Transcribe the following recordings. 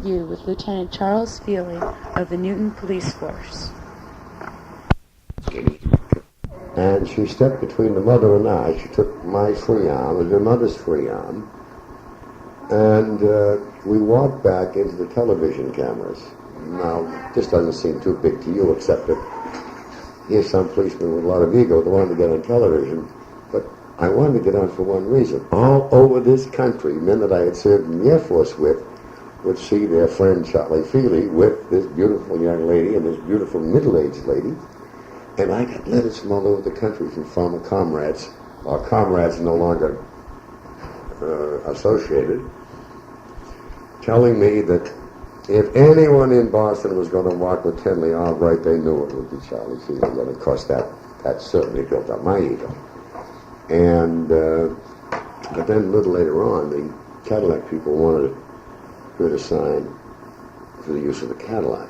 interview with Lieutenant Charles Feeley of the Newton Police Force. And she stepped between the mother and I. She took my free arm and her mother's free arm, and we walked back into the television cameras. Now, this doesn't seem too big to you, except that here's some policeman with a lot of ego that wanted to get on television. But I wanted to get on for one reason. All over this country, men that I had served in the Air Force with would see their friend Charlie Feeley with this beautiful young lady and this beautiful middle-aged lady. And I got letters from all over the country from former comrades, or comrades no longer associated, telling me that if anyone in Boston was going to walk with Tenley Albright, they knew it would be Charlie Feeley. And of course, that certainly built up my ego. And but then a little later on, the Cadillac people wanted her to sign for the use of the Cadillac,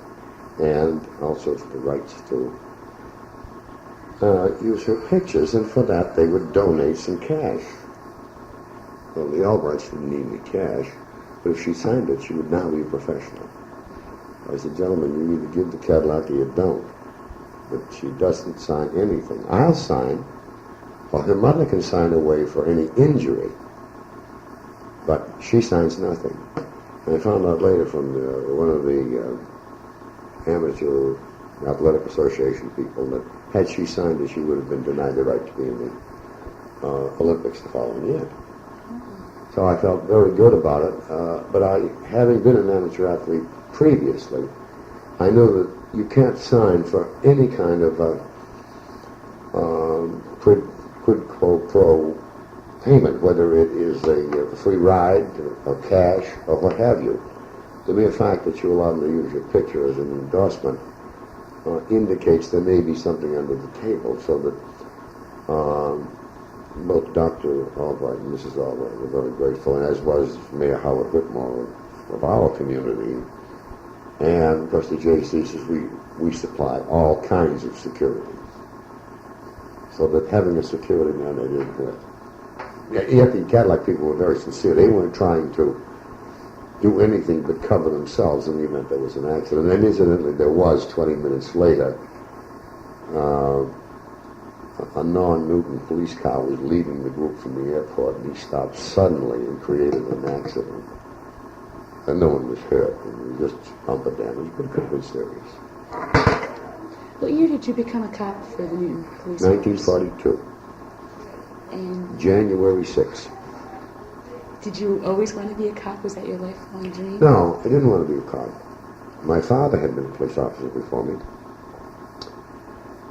and also for the rights to use her pictures, and for that they would donate some cash. Well, the Albrights didn't need any cash, but if she signed it, she would now be a professional. I said, gentlemen, you either give the Cadillac or you don't. But she doesn't sign anything. I'll sign, or her mother can sign away for any injury, but she signs nothing. And I found out later from one of the amateur athletic association people that had she signed it, she would have been denied the right to be in the Olympics the following year. So I felt very good about it, but having been an amateur athlete previously, I knew that you can't sign for any kind of quid pro quo payment, whether it is a free ride or cash or what have you. The mere fact that you allow them to use your picture as an endorsement indicates there may be something under the table, so that both Dr. Albright and Mrs. Albright were very grateful, and as was Mayor Howard Whitmore of our community. And of course the JC says we supply all kinds of security, so that having a security man, they didn't hurt. Yet the Cadillac people were very sincere. They weren't trying to do anything but cover themselves in the event there was an accident. And incidentally, there was 20 minutes later. A non-Newton police car was leaving the group from the airport, and he stopped suddenly and created an accident. And no one was hurt. It was just bumper damage, but it could have been serious. What year did you become a cop for the Newton Police 1942. Force? And January 6th. did you always want to be a cop? Was that your lifelong dream? No, I didn't want to be a cop. My father had been a police officer before me.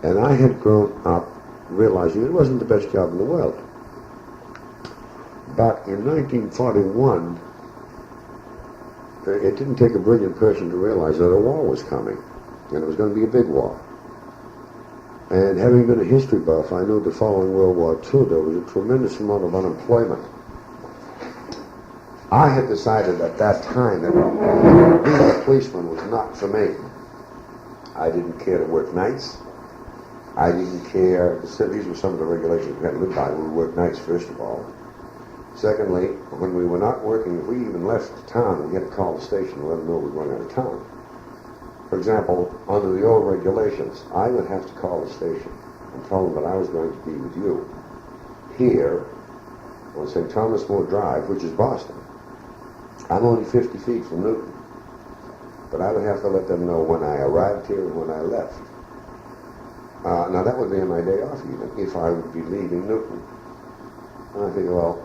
And I had grown up realizing it wasn't the best job in the world. But in 1941, it didn't take a brilliant person to realize that a war was coming, and it was going to be a big war. And having been a history buff, I knew that following World War II, there was a tremendous amount of unemployment. I had decided at that time that being a policeman was not for me. I didn't care to work nights. I didn't care. These were some of the regulations we had to live by. We would work nights, first of all. Secondly, when we were not working, if we even left town, we had to call the station and let them know we were going out of town. For example, under the old regulations, I would have to call the station and tell them that I was going to be with you here on St. Thomas More Drive, which is Boston. I'm only 50 feet from Newton, but I would have to let them know when I arrived here and when I left. Now that would be on my day off even, if I would be leaving Newton. And I figure, well,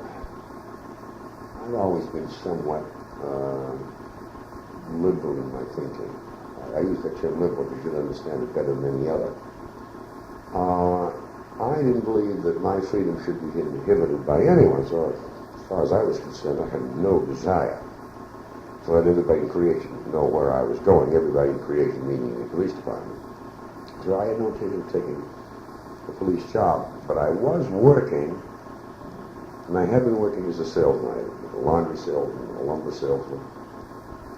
I've always been somewhat liberal in my thinking. I use that term liberal because you'd understand it better than any other. I didn't believe that my freedom should be inhibited by anyone, so as far as I was concerned, I had no desire to let everybody in creation know where I was going, everybody in creation meaning the police department. So I had no intention of taking a police job, but I was working, and I had been working as a salesman. I was a laundry salesman, a lumber salesman.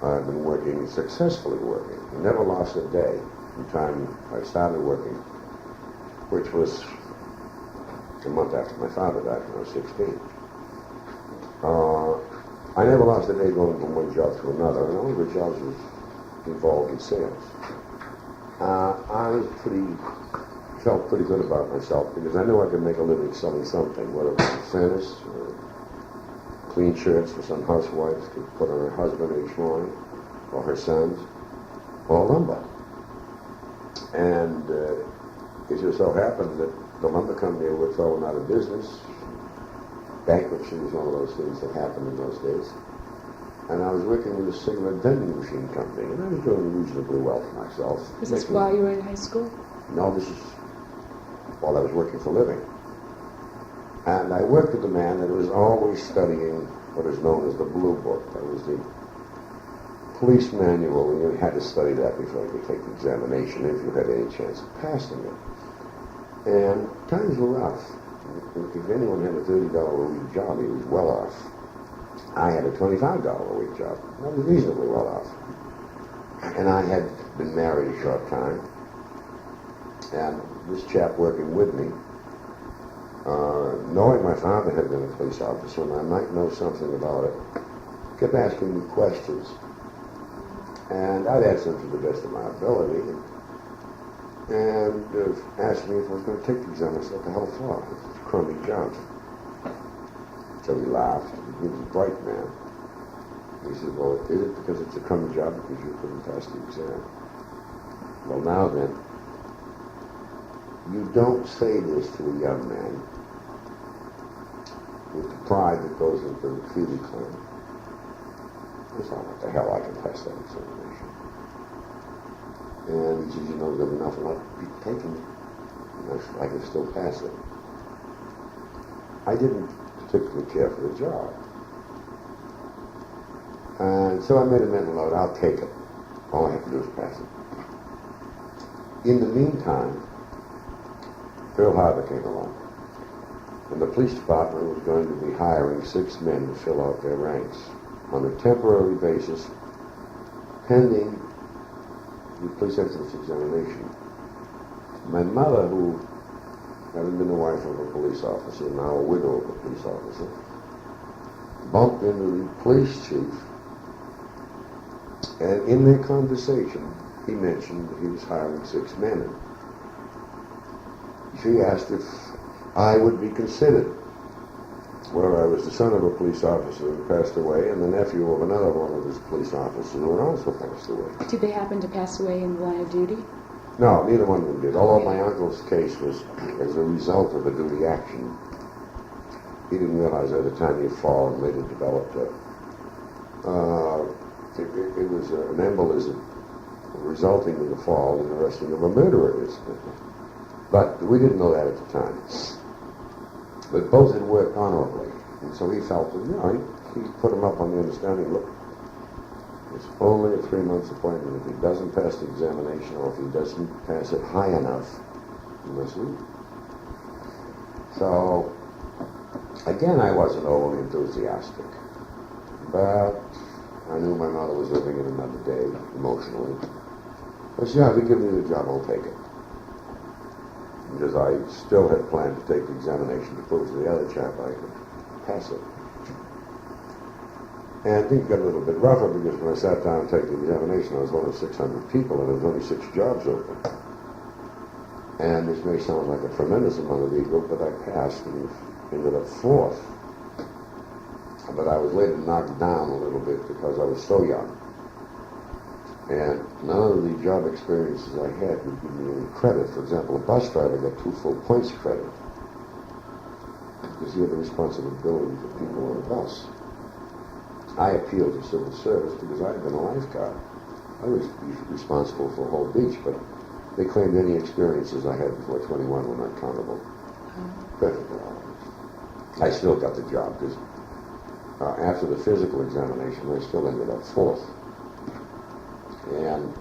I've been working, successfully working. I never lost a day from the time I started working, which was a month after my father died when I was 16. I never lost a day going from one job to another, and all of the jobs was involved in sales. I felt pretty good about myself because I knew I could make a living selling something, whether it was furnace or clean shirts for some housewives to put on her husband each morning, or her sons, or lumber. And it just so happened that the lumber company was thrown out of business. Bankruptcy was one of those things that happened in those days. And I was working with a cigarette vending machine company, and I was doing reasonably well for myself. Was this while you were in high school? No, this is while I was working for a living. And I worked with a man that was always studying what is known as the Blue Book. That was the police manual, and you had to study that before you could take the examination if you had any chance of passing it. And times were rough. If anyone had a $30 a week job, he was well off. I had a $25 a week job. I was reasonably well off. And I had been married a short time. And this chap working with me, knowing my father had been a police officer and I might know something about it, kept asking me questions. And I'd answer them to the best of my ability. And asked me if I was going to take the exam. I said, what the hell for? It's a crummy job. So he laughed. He was a bright man. He said, well, is it because it's a crummy job because you couldn't pass the exam? Well, now then, you don't say this to a young man with the pride that goes into the Feeley clan. I thought, what the hell, I can pass that examination. And he says, you know, there's enough left to be taken. I can still pass it. I didn't particularly care for the job. And so I made a mental note, I'll take it. All I have to do is pass it. In the meantime, Pearl Harbor came along. And the police department was going to be hiring 6 men to fill out their ranks on a temporary basis, pending the police entrance examination. My mother, who having been the wife of a police officer, now a widow of a police officer, bumped into the police chief, and in their conversation, he mentioned that he was hiring 6 men. And she asked if I would be considered. Well, I was the son of a police officer who passed away, and the nephew of another one of his police officers who had also passed away. Did they happen to pass away in the line of duty? No, neither one of them did. Although my uncle's case was as a result of a duty action. He didn't realize at the time he'd fallen, later developed it was an embolism resulting in the fall and arresting of a murderer incident. But we didn't know that at the time. But both had worked honorably, and so he felt that, you know, he put him up on the understanding, look, it's only a 3-month appointment. If he doesn't pass the examination, or if he doesn't pass it high enough, he must leave. So, again, I wasn't overly enthusiastic, but I knew my mother was living in another day, emotionally. I said, yeah, if you give me the job, I'll take it. Because I still had planned to take the examination to prove to the other chap I could pass it. And things got a little bit rougher because when I sat down to take the examination, I was one of 600 people and there was only 6 jobs open. And this may sound like a tremendous amount of ego, but I passed and ended up 4th. But I was later knocked down a little bit because I was so young. And none of the job experiences I had would give me any credit. For example, a bus driver got 2 full points credit because he had the responsibility for people on a bus. I appealed to civil service because I had been a lifeguard. I was responsible for a whole beach, but they claimed any experiences I had before 21 were not countable. Perfectly all right. I still got the job because after the physical examination, I still ended up 4th. And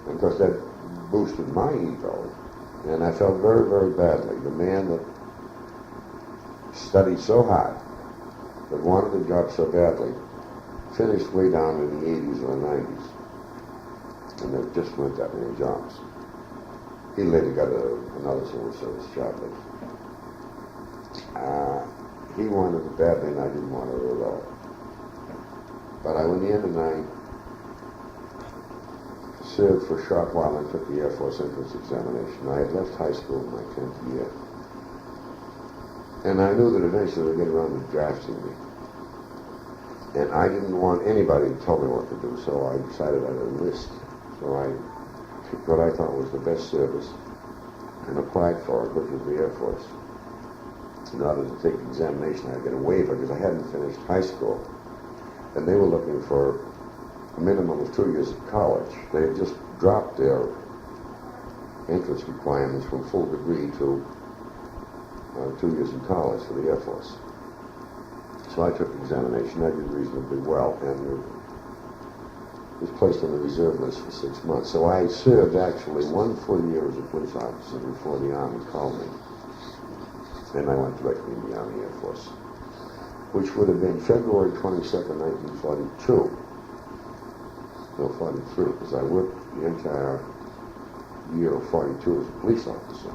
of course that boosted my ego, and I felt very, very badly. The man that studied so hard, that wanted the job so badly, finished way down in the 80s or 90s, and there just weren't that many jobs. He later got another civil service job, but he wanted it badly, and I didn't want it at all. But I went in and I served for a short while and took the Air Force entrance examination. I had left high school in my 10th year. And I knew that eventually they'd get around to drafting me. And I didn't want anybody to tell me what to do, so I decided I'd enlist. So I took what I thought was the best service and applied for it, which was the Air Force. In order to take the examination, I had to get a waiver because I hadn't finished high school. And they were looking for a minimum of 2 years of college. They had just dropped their entrance requirements from full degree to 2 years in college for the Air Force. So I took the examination. I did reasonably well and was placed on the reserve list for 6 months. So I served actually 1 full year as a police officer before the Army called me. And I went directly in the Army Air Force, which would have been February 22nd, 1942. No, 43, because I worked the entire year of 42 as a police officer.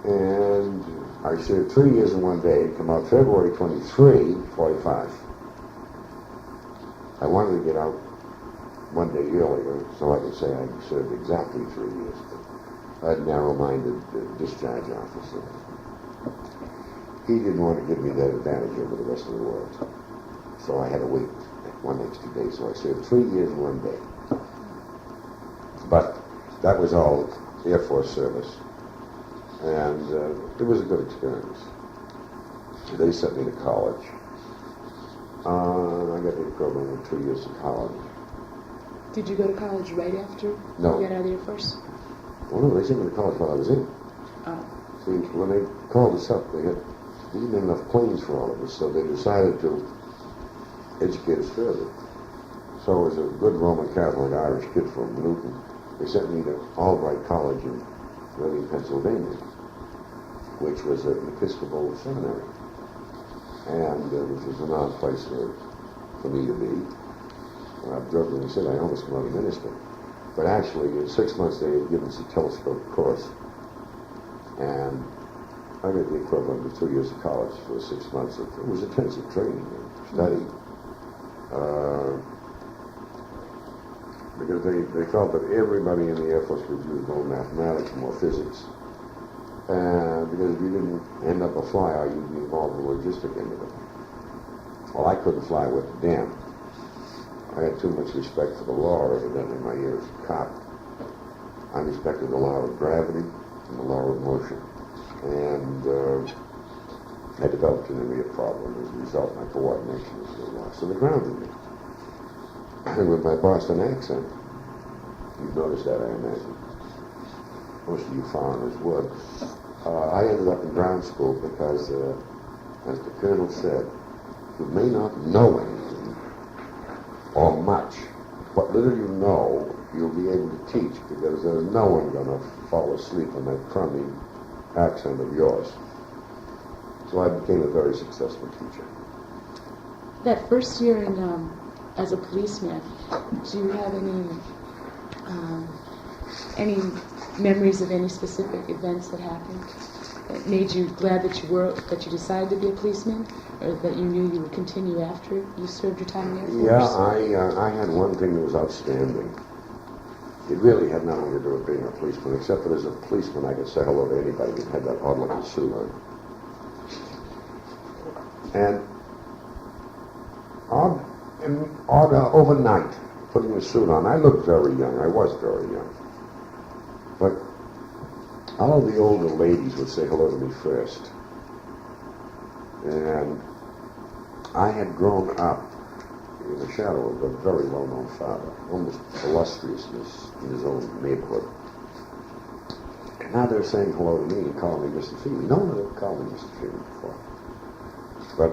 And I served 3 years and 1 day, come out February 23, 45. I wanted to get out 1 day earlier so I could say I served exactly 3 years. But I had a narrow-minded discharge officer. He didn't want to give me that advantage over the rest of the world. So I had to wait 1 extra day. So I served 3 years and 1 day. But that was all Air Force service. And it was a good experience. They sent me to college. I got the equivalent of 2 years of college. Did you go to college right after No. you got out of the Air Force? Well, no, they sent me to college while I was in. Oh. See, when they called us up, they didn't have enough planes for all of us, so they decided to educate us further. So as a good Roman Catholic Irish kid from Newton, they sent me to Albright College in Reading, Pennsylvania, which was an Episcopal seminary, and which was an odd place for me to be. I've jokingly said I almost come out a minister. But actually, in 6 months, they had given us a telescope course, and I got the equivalent of 2 years of college for 6 months. It was intensive training and study. Because they felt that everybody in the Air Force could use more mathematics and more physics. And because if you didn't end up a flyer, you'd be involved in the logistic end of it. Well, I couldn't fly with a damn. I had too much respect for the law, evidently, in my years as a cop. I respected the law of gravity and the law of motion. And I developed an immediate problem. As a result, my coordination was a little lost. So they grounded me. And with my Boston accent, you've noticed that, I imagine. Most of you foreigners would. I ended up in ground school because, as the colonel said, you may not know anything or much. What little you know, you'll be able to teach because there's no one going to fall asleep on that crummy accent of yours. So I became a very successful teacher. That first year in as a policeman, do you have any memories of any specific events that happened that made you glad that you decided to be a policeman, or that you knew you would continue after you served your time in the Air Force? Yeah, I had one thing that was outstanding. It really had nothing to do with being a policeman, except that as a policeman I could say hello to anybody that had that odd-looking suit on. And overnight, putting the suit on, I looked very young. I was very young. But all of the older ladies would say hello to me first. And I had grown up in the shadow of a very well-known father, almost illustriousness in his own neighborhood. And now they're saying hello to me and calling me Mr. Feeley. No one had ever called me Mr. Feeley before. But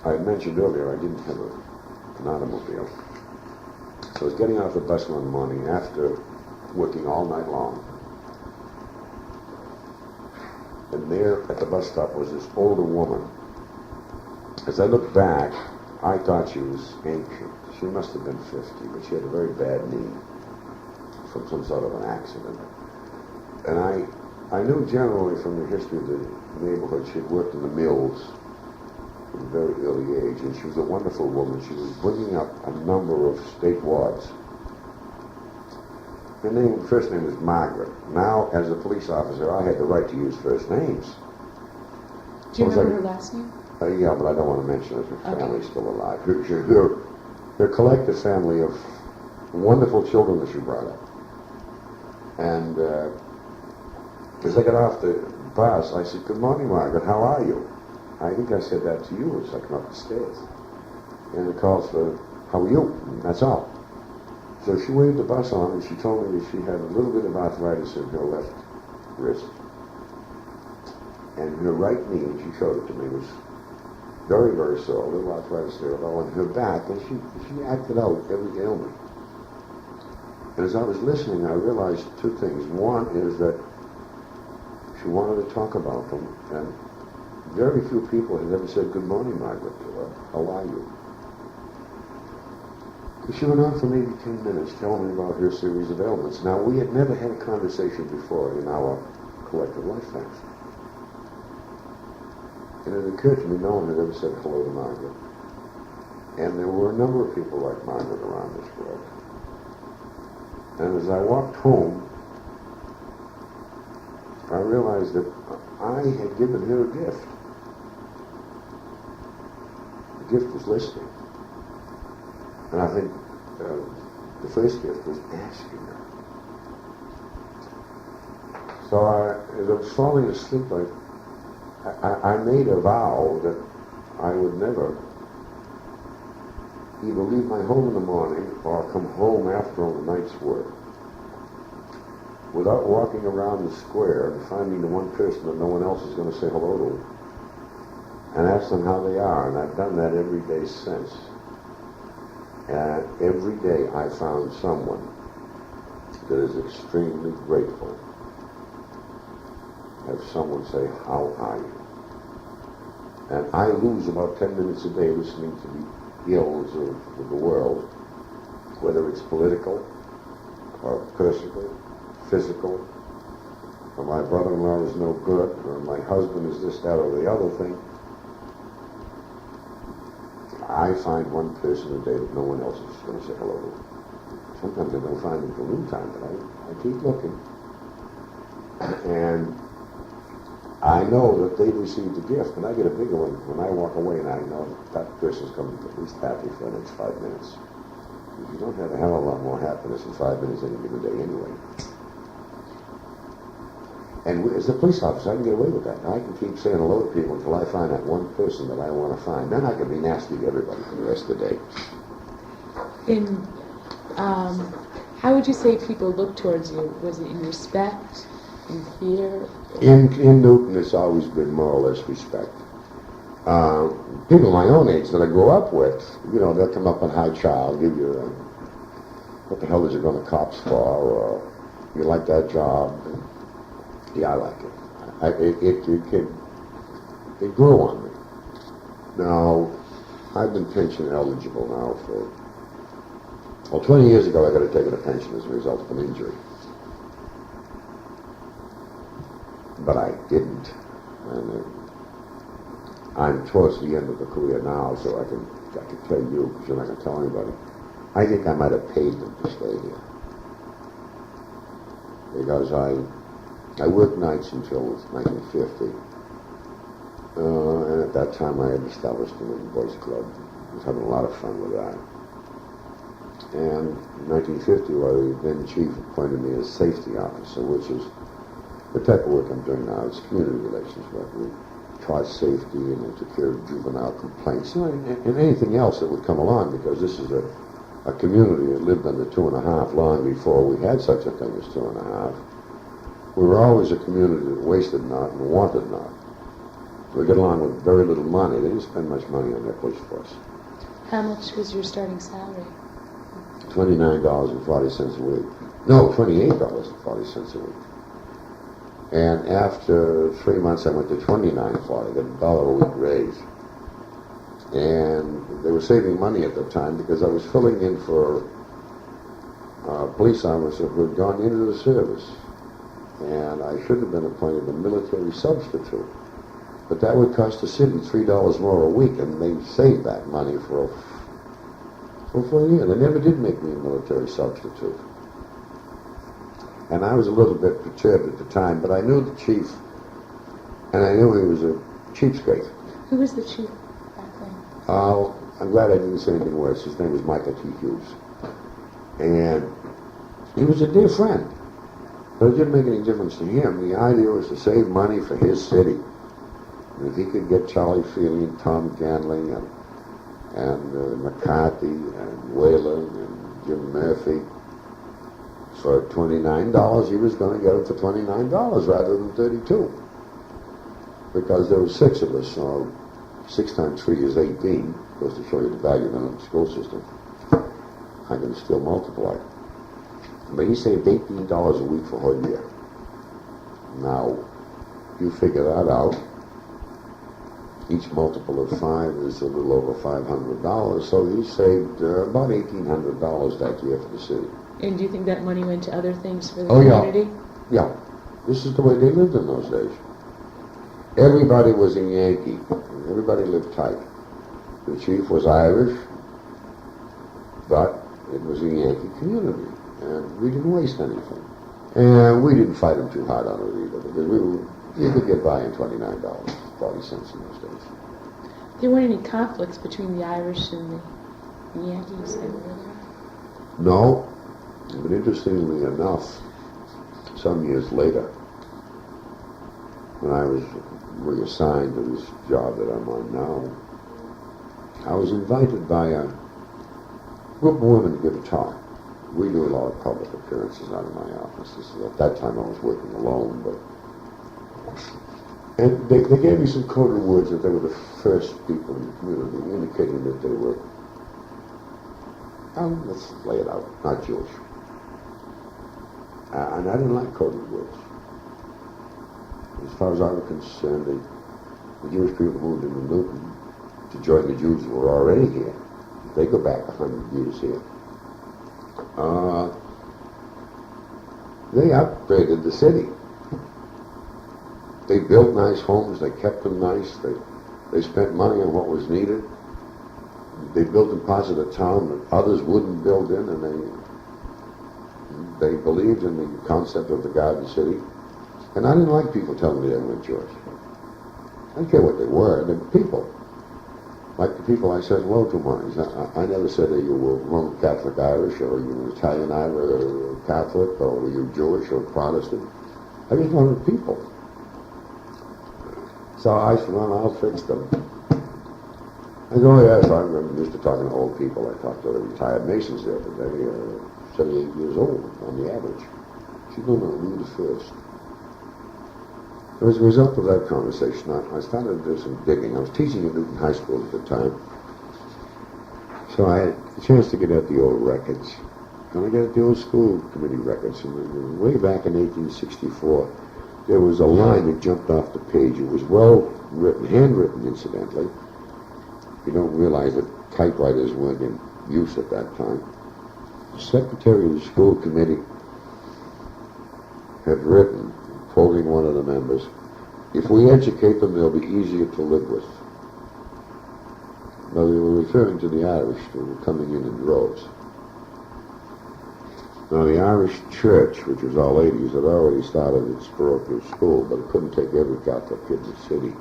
I mentioned earlier I didn't have an automobile. So I was getting off the bus one morning after working all night long. And there at the bus stop was this older woman. As I looked back, I thought she was ancient. She must have been 50, but she had a very bad knee from some sort of an accident. And I knew generally from the history of the neighborhood she had worked in the mills from a very early age, and she was a wonderful woman. She was bringing up a number of state wards. Her first name was Margaret. Now, as a police officer, I had the right to use first names. Do you remember her last name? Yeah, but I don't want to mention it. Her family's still alive. Her collective family of wonderful children that she brought up. And as I got off the bus, I said, "Good morning, Margaret. How are you?" I think I said that to you as I come up the stairs. And it calls for, "How are you?" And that's all. So she waved the bus on, and she told me that she had a little bit of arthritis in her left wrist. And her right knee, and she showed it to me, was very, very sore, a little arthritis there, although on her back, and she acted out every ailment. And as I was listening, I realized two things. One is that she wanted to talk about them, and very few people had ever said, "Good morning, Margaret," to her. "How are you?" She went on for maybe 10 minutes telling me about her series of ailments. Now, we had never had a conversation before in our collective lifetimes. And it occurred to me no one had ever said hello to Margaret. And there were a number of people like Margaret around this world. And as I walked home, I realized that I had given her a gift. The gift was listening. And I think the first gift was asking her. So as I was falling asleep, I made a vow that I would never either leave my home in the morning or come home after all the night's work without walking around the square and finding the one person that no one else is going to say hello to and ask them how they are. And I've done that every day since. And every day I found someone that is extremely grateful. Have someone say, "How are you?" And I lose about 10 minutes a day listening to the ills of the world, whether it's political or personal, physical, or my brother-in-law is no good, or my husband is this, that, or the other thing. I find one person a day that no one else is going to say hello to. Sometimes I don't find them till noontime, but I keep looking. And I know that they received a gift, and I get a bigger one when I walk away, and I know that person's coming to at least happy for the next 5 minutes. You don't have a hell of a lot more happiness in 5 minutes any given day anyway. And as a police officer, I can get away with that. I can keep saying hello to people until I find that one person that I want to find. Then I can be nasty to everybody for the rest of the day. How would you say people look towards you? Was it in respect, in fear? In Newton, it's always been more or less respect. People my own age that I grew up with, you know, they'll come up on high child, give you what the hell is you going to cops for, or you like that job? And, yeah, I like it. It grew on me. Now, I've been pension eligible now for, 20 years ago I got to take a pension as a result of an injury. But I didn't. And I'm towards the end of the career now, so I can tell you, because you're not going to tell anybody. I think I might have paid them to stay here. Because I worked nights until 1950. And at that time I had established a little boys club. I was having a lot of fun with that. And in 1950, the then chief appointed me as safety officer, which is the type of work I'm doing now. It's community relations work. We taught safety and took care of juvenile complaints, and anything else that would come along, because this is a community that lived under 2.5 long before we had such a thing as 2.5. We were always a community that wasted not and wanted not. We got along with very little money. They didn't spend much money on their police force. How much was your starting salary? $29.40 a week. No, $28.40 a week. And after 3 months, I went to $29.40, got $1 a week raise. And they were saving money at the time because I was filling in for a police officer who had gone into the service. And I should have been appointed a military substitute. But that would cost the city $3 more a week, and they saved that money for a year. They never did make me a military substitute. And I was a little bit perturbed at the time, but I knew the chief, and I knew he was a cheapskate. Who was the chief back then? I'm glad I didn't say anything worse. His name was Michael T. Hughes. And he was a dear friend. But it didn't make any difference to him. The idea was to save money for his city. And if he could get Charlie Feeley and Tom Ganley and McCarthy and Whalen and Jim Murphy for $29, he was going to get them for $29 rather than $32. Because there were 6 of us, so 6 times 3 is 18. Goes to show you the value of the school system. I can still multiply. But he saved $18 a week for a whole year. Now, you figure that out. Each multiple of 5 is a little over $500, so he saved about $1,800 that year for the city. And do you think that money went to other things for the Oh, community? Yeah. This is the way they lived in those days. Everybody was a Yankee. Everybody lived tight. The chief was Irish, but it was a Yankee community, and we didn't waste anything. And we didn't fight them too hard on it either, because you could get by in $29, 40 cents in those days. There weren't any conflicts between the Irish and the Yankees, were there? No, but interestingly enough, some years later, when I was reassigned to this job that I'm on now, I was invited by a group of women to give a talk. We do a lot of public appearances out of my office. At that time I was working alone, and they gave me some coded words that they were the first people in the community, indicating that they were, let's lay it out, not Jewish. And I didn't like coded words. As far as I was concerned, the Jewish people moved into Newton to join the Jews who were already here. They go back 100 years here. They upgraded the city. They built nice homes. They kept them nice. They spent money on what was needed. They built in parts of the town that others wouldn't build in, and they believed in the concept of the Garden City. And I didn't like people telling me they weren't Jewish. I didn't care what they were. They were people. Like the people I said hello to once. I never said that you were Roman Catholic Irish, or you were Italian Irish, or Catholic, or were you Jewish or Protestant. I just wanted people. So I said, well, I'll fix them. I said, oh yes, I'm used to talking to old people. I talked to the retired Masons the other day, 78 years old on the average. She said, no, you the first. As a result of that conversation, I started to do some digging. I was teaching at Newton High School at the time. So I had a chance to get at the old records. And I got at the old school committee records. And way back in 1864, there was a line that jumped off the page. It was well written, handwritten incidentally. You don't realize that typewriters weren't in use at that time. The secretary of the school committee had written, quoting one of the members, if we educate them, they'll be easier to live with. Now, they were referring to the Irish who were coming in droves. Now, the Irish church, which was all ladies, had already started its parochial school, but it couldn't take every Catholic kid in the city.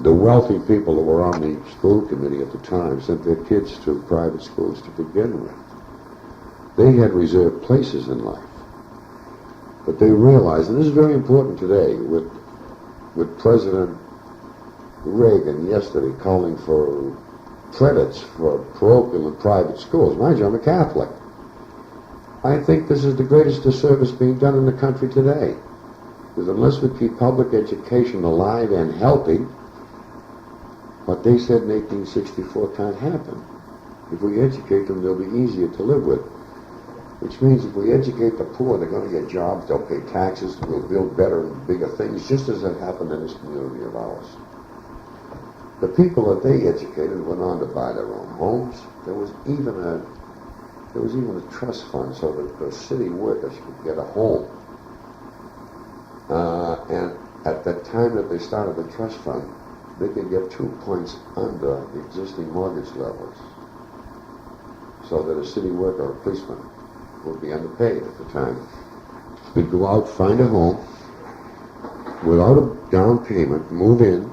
The wealthy people that were on the school committee at the time sent their kids to private schools to begin with. They had reserved places in life. But they realized, and this is very important today, with President Reagan yesterday calling for credits for parochial and private schools. Mind you, I'm a Catholic. I think this is the greatest disservice being done in the country today. Because unless we keep public education alive and healthy, what they said in 1864 can't happen. If we educate them, they'll be easier to live with. Which means if we educate the poor, they're going to get jobs, they'll pay taxes, we'll build better and bigger things, just as it happened in this community of ours. The people that they educated went on to buy their own homes. There was even a trust fund so that the city workers could get a home. And at the time that they started the trust fund, they could get 2 points under the existing mortgage levels, so that a city worker or a policeman would be underpaid at the time. We'd go out, find a home, without a down payment, move in,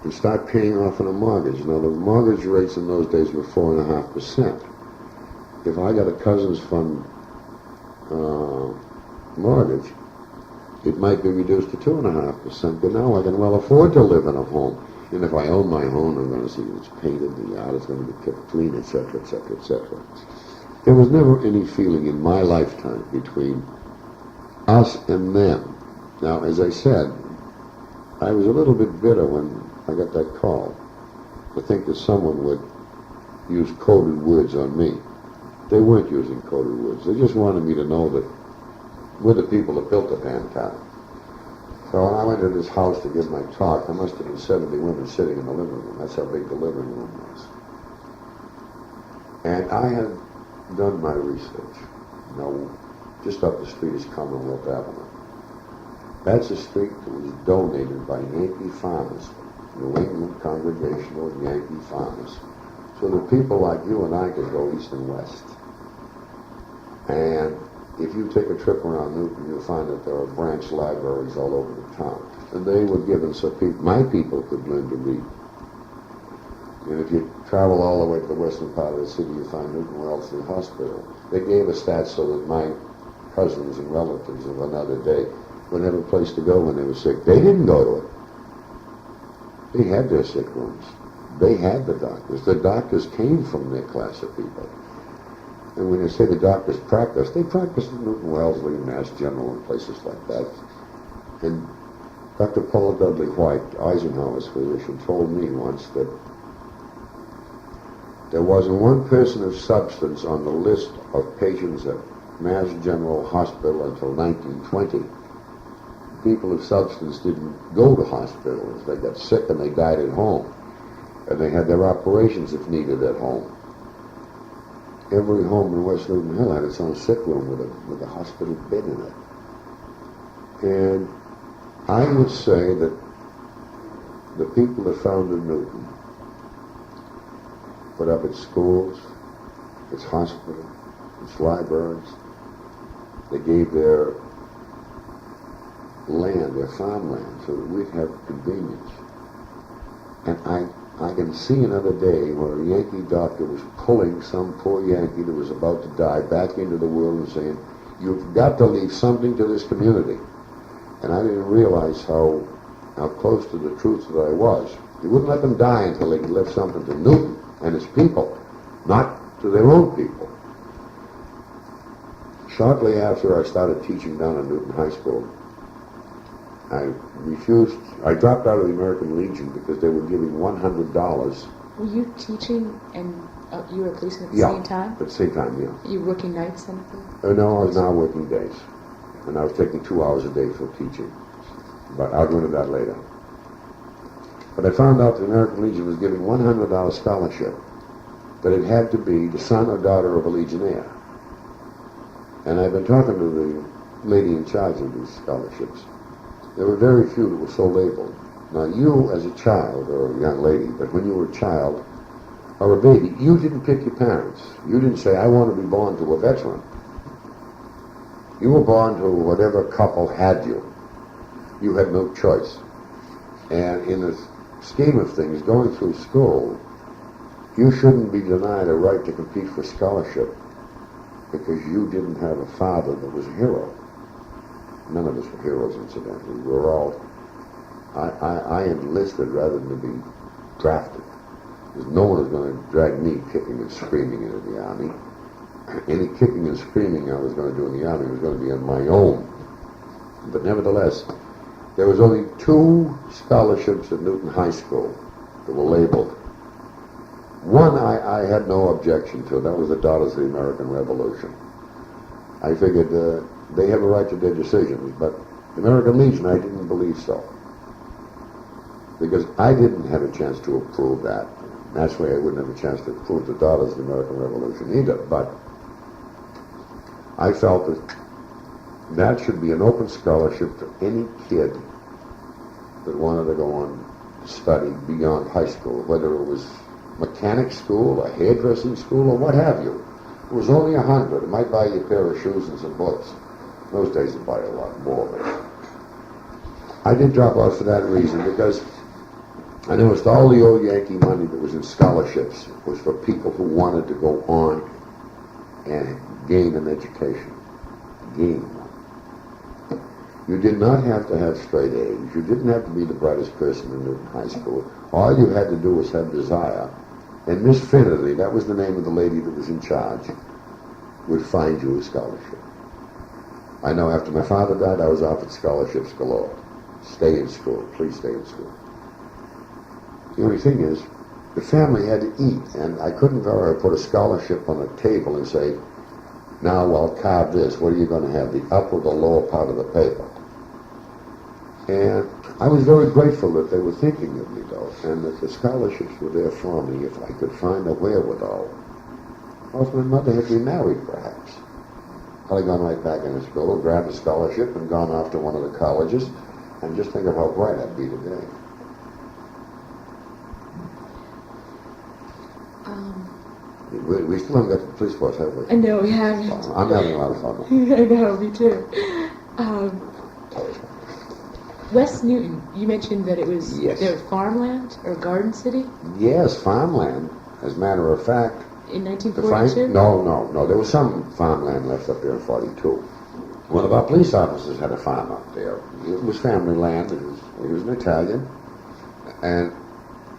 and start paying off on a mortgage. Now, the mortgage rates in those days were 4.5%. If I got a cousin's fund mortgage, it might be reduced to 2.5%, but now I can well afford to live in a home. And if I own my home, I'm going to see it's painted, the yard is going to be kept clean, etc., etc., etc. There was never any feeling in my lifetime between us and them. Now, as I said, I was a little bit bitter when I got that call to think that someone would use coded words on me. They weren't using coded words. They just wanted me to know that we're the people that built the damn town. So when I went to this house to give my talk, there must have been 70 women sitting in the living room. That's how big the living room was. And I had done my research. You know, just up the street is Commonwealth Avenue. That's a street that was donated by Yankee farmers, New England Congregational Yankee farmers, so that people like you and I could go east and west. And if you take a trip around Newton, you'll find that there are branch libraries all over the town. And they were given so my people could learn to read. And if you travel all the way to the western part of the city, you find Newton Wellesley Hospital. They gave us that so that my cousins and relatives of another day would have a place to go when they were sick. They didn't go to it. They had their sick rooms. They had the doctors. The doctors came from their class of people. And when you say the doctors practiced, they practiced in Newton Wellesley, Mass General, and places like that. And Dr. Paul Dudley White, Eisenhower's physician, told me once that there wasn't one person of substance on the list of patients at Mass General Hospital until 1920. People of substance didn't go to hospitals. They got sick and they died at home. And they had their operations, if needed, at home. Every home in West Newton Hill had its own sick room with a hospital bed in it. And I would say that the people that founded Newton put up its schools, its hospital, its libraries. They gave their land, their farmland, so that we'd have convenience. And I can see another day where a Yankee doctor was pulling some poor Yankee that was about to die back into the world and saying, you've got to leave something to this community. And I didn't realize how close to the truth that I was. He wouldn't let them die until they left something to Newton and his people, not to their own people. Shortly after I started teaching down at Newton High School, I dropped out of the American Legion because they were giving $100. Were you teaching and you were a policeman at the same time? At the same time, yeah. You were working nights and No, I was now working days. And I was taking 2 hours a day for teaching. But I'll go into that later. But I found out the American Legion was giving $100 scholarship, but it had to be the son or daughter of a Legionnaire. And I've been talking to the lady in charge of these scholarships. There were very few that were so labeled. Now, you as a child, or a young lady, but when you were a child or a baby, you didn't pick your parents. You didn't say, I want to be born to a veteran. You were born to whatever couple had you. You had no choice. And in the scheme of things, going through school, you shouldn't be denied a right to compete for scholarship because you didn't have a father that was a hero. None of us were heroes, incidentally. We were all... I enlisted rather than to be drafted. Because no one was going to drag me kicking and screaming into the Army. Any kicking and screaming I was going to do in the Army was going to be on my own. But nevertheless, there was only 2 scholarships at Newton High School that were labeled. One I had no objection to. That was the Daughters of the American Revolution. I figured they have a right to their decisions, but the American Legion, I didn't believe so. Because I didn't have a chance to approve that. Naturally, I wouldn't have a chance to approve the Daughters of the American Revolution either, but I felt that that should be an open scholarship to any kid that wanted to go on to study beyond high school, whether it was mechanic school, a hairdressing school, or what have you. It was only $100. It might buy you a pair of shoes and some books. In those days it buy a lot more. But I did drop out for that reason, because I noticed all the old Yankee money that was in scholarships was for people who wanted to go on and gain an education. Gain one. You did not have to have straight A's. You didn't have to be the brightest person in high school. All you had to do was have desire. And Miss Feeley, that was the name of the lady that was in charge, would find you a scholarship. I know after my father died, I was offered scholarships galore. Stay in school. Please stay in school. The only thing is, the family had to eat, and I couldn't go or put a scholarship on the table and say, now I'll carve this. What are you going to have, the upper or the lower part of the paper? And I was very grateful that they were thinking of me, though, and that the scholarships were there for me if I could find a wherewithal. Or if my mother had been married, perhaps. I'd have gone right back into school, grabbed a scholarship, and gone off to one of the colleges, and just think of how bright I'd be today. We still haven't got to the police force, have we? No, we haven't. I'm having a lot of fun. I know, me too. West Newton, you mentioned that it was their farmland or garden city? Yes, farmland. As a matter of fact. In 1942? No. There was some farmland left up there in 42. One of our police officers had a farm up there. It was family land. He was an Italian. And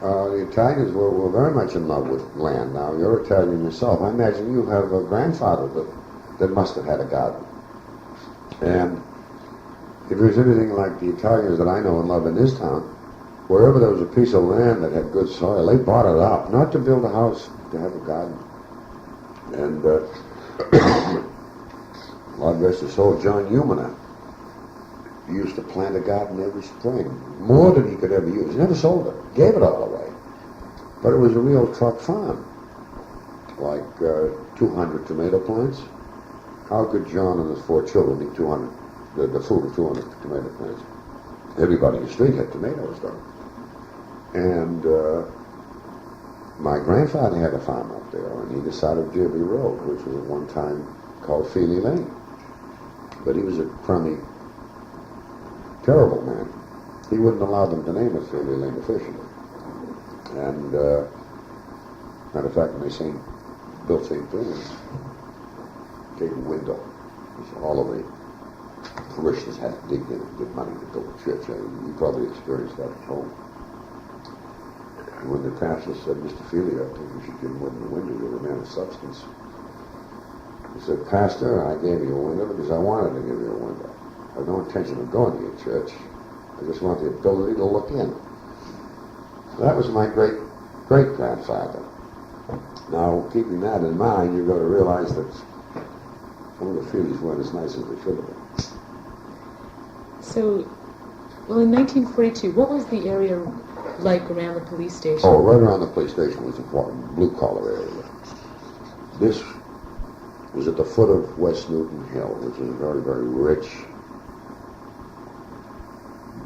the Italians were very much in love with land. Now, you're Italian yourself. I imagine you have a grandfather that must have had a garden. And if there's anything like the Italians that I know and love in this town, wherever there was a piece of land that had good soil, they bought it up, not to build a house, to have a garden. And God rest his soul, John Humana used to plant a garden every spring, more than he could ever use. He never sold it, gave it all away. But it was a real truck farm, like 200 tomato plants. How could John and his 4 children eat 200, the food of 200 tomato plants? Everybody in the street had tomatoes, though. And my grandfather had a farm up there on either side of Derby Road, which was at one time called Feeley Lane. But he was a crummy, terrible man. He wouldn't allow them to name it Feeley Lane officially. And, matter of fact, when they built St. Bernard's, gave him a window. So all of the parishioners had to dig in and get money to build the church. You probably experienced that at home. And when the pastor said, Mr. Feeley, I think you should give him a window. You're a man of substance. He said, Pastor, I gave you a window because I wanted to give you a window. I had no intention of going to your church. I just wanted the ability to look in. That was my great-great-grandfather. Now, keeping that in mind, you've got to realize that some of the Feeleys weren't as nice as they should have been. So, well, in 1942, what was the area like around the police station? Oh, right around the police station was a blue-collar area. This was at the foot of West Newton Hill, which is a very, very rich,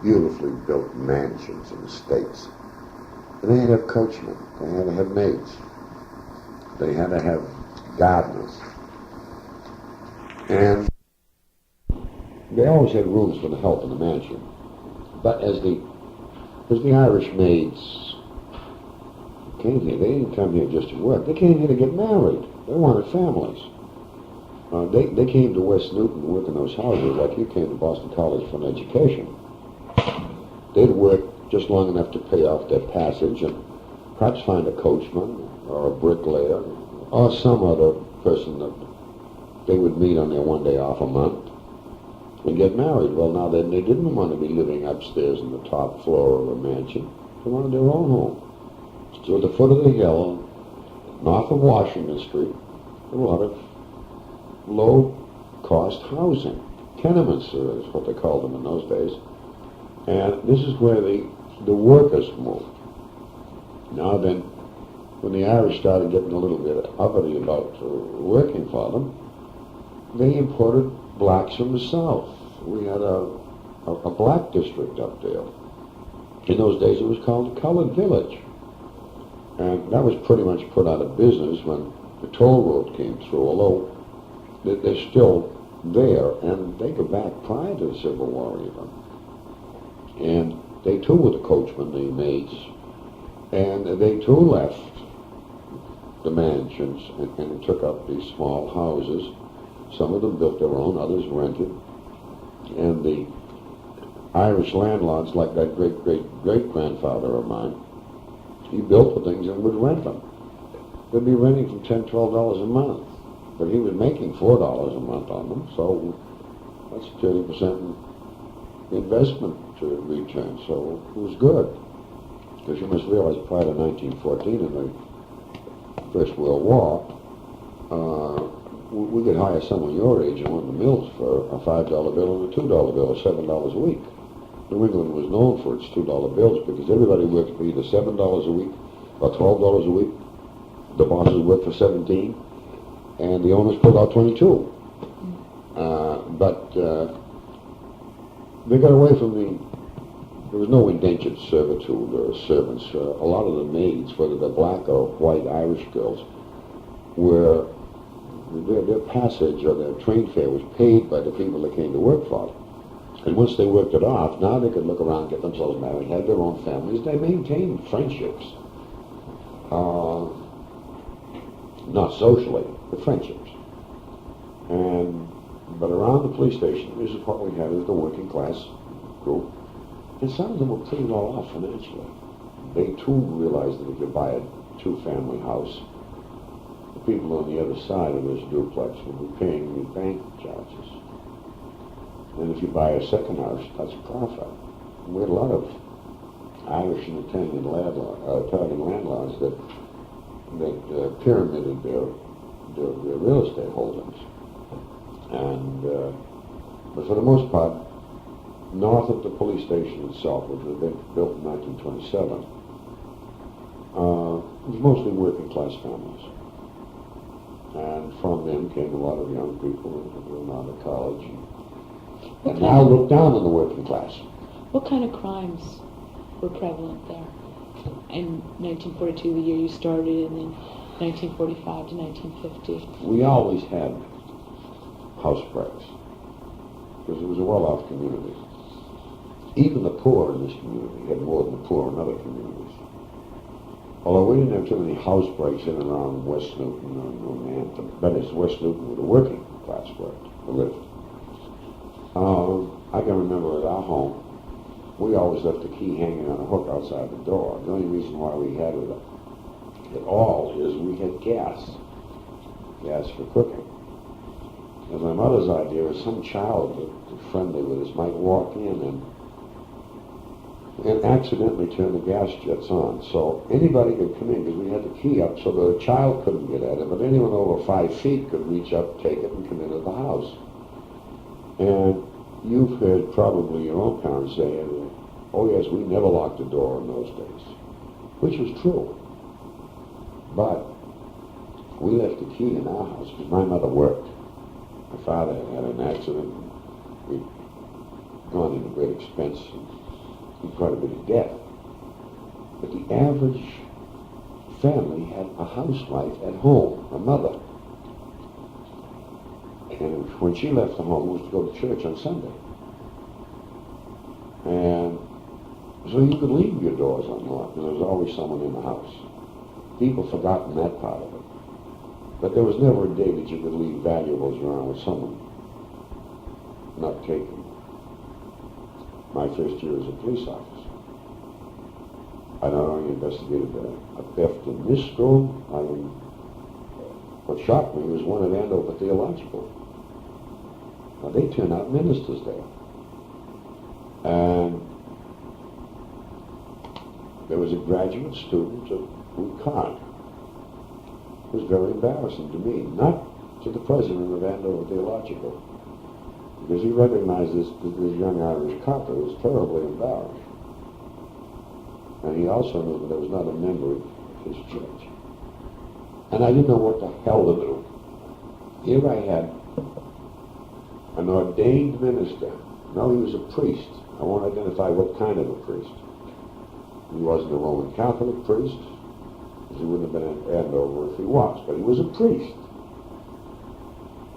beautifully built mansions and estates. And they had to have coachmen. They had to have maids. They had to have gardeners. And they always had rooms for the help in the mansion. But as the Irish maids came here, they didn't come here just to work. They came here to get married. They wanted families. They came to West Newton to work in those houses like you came to Boston College for an education. They'd work just long enough to pay off their passage and perhaps find a coachman or a bricklayer or some other person that they would meet on their one day off a month and get married. Well, now then, they didn't want to be living upstairs in the top floor of a mansion. They wanted their own home. So at the foot of the hill, north of Washington Street, there were a lot of low-cost housing. Tenements is what they called them in those days. And this is where the workers moved. Now then, when the Irish started getting a little bit uppity about working for them, they imported blacks from the south. We had a black district up there. In those days, it was called the Colored Village. And that was pretty much put out of business when the toll road came through, although they're still there, and they go back prior to the Civil War even. And they too were the coachmen, the maids, and they too left the mansions and took up these small houses. Some of them built their own, others rented. And the Irish landlords, like that great-great-great-grandfather of mine, he built the things and would rent them. They'd be renting from $10, $12 a month. But he was making $4 a month on them, so that's 30% investment return, so it was good. Because you must realize prior to 1914 in the First World War, we could hire someone your age in one of the mills for a $5 bill and a $2 bill, or $7 a week. New England was known for its $2 bills because everybody worked for either $7 a week or $12 a week. The bosses worked for 17, and the owners pulled out 22. But they got away from there was no indentured servitude or servants. A lot of the maids, whether they're black or white Irish girls, were their passage or their train fare was paid by the people that came to work for them. And once they worked it off, now they could look around, get themselves married, have their own families. They maintained friendships. Not socially, but friendships. But around the police station, this is what we had as the working class group. And some of them were pretty well off financially. They too realized that if you buy a two-family house, the people on the other side of this duplex will be paying the bank charges. And if you buy a second house, that's profit. We had a lot of Irish and Italian landlords that pyramided their real estate holdings. And but for the most part, north of the police station itself, which was built in 1927, it was mostly working class families. And from them came a lot of young people who went on to college and now look down on the working class. What kind of crimes were prevalent there in 1942, the year you started, and then 1945 to 1950? We always had house breaks because it was a well-off community. Even the poor in this community had more than the poor in other communities. Although we didn't have too many house breaks in and around West Newton or Northampton. That is, West Newton where the working class lived. I can remember at our home, we always left the key hanging on a hook outside the door. The only reason why we had it at all is we had gas for cooking. And my mother's idea was some child that was friendly with us might walk in and accidentally turn the gas jets on. So anybody could come in because we had the key up so that a child couldn't get at it, but anyone over 5 feet could reach up, take it, and come into the house. And you've heard probably your own parents say, oh yes, we never locked the door in those days, which was true. But we left the key in our house because my mother worked. My father had an accident. We'd gone into great expense and quite a bit of debt. But the average family had a housewife at home, a mother. And when she left the home, was to go to church on Sunday. And so you could leave your doors unlocked because there was always someone in the house. People forgotten that part of it. But there was never a day that you could leave valuables around with someone not taken. My first year as a police officer, I not only investigated a theft in this school, what shocked me was one at Andover Theological. Now they turned out ministers there. And there was a graduate student who caught. It was very embarrassing to me, not to the president of Andover Theological, because he recognized this young Irish cop who was terribly embarrassed. And he also knew that I was not a member of his church. And I didn't know what the hell to do. Here I had an ordained minister. No, he was a priest. I won't identify what kind of a priest. He wasn't a Roman Catholic priest. He wouldn't have been at Andover if he was, but he was a priest.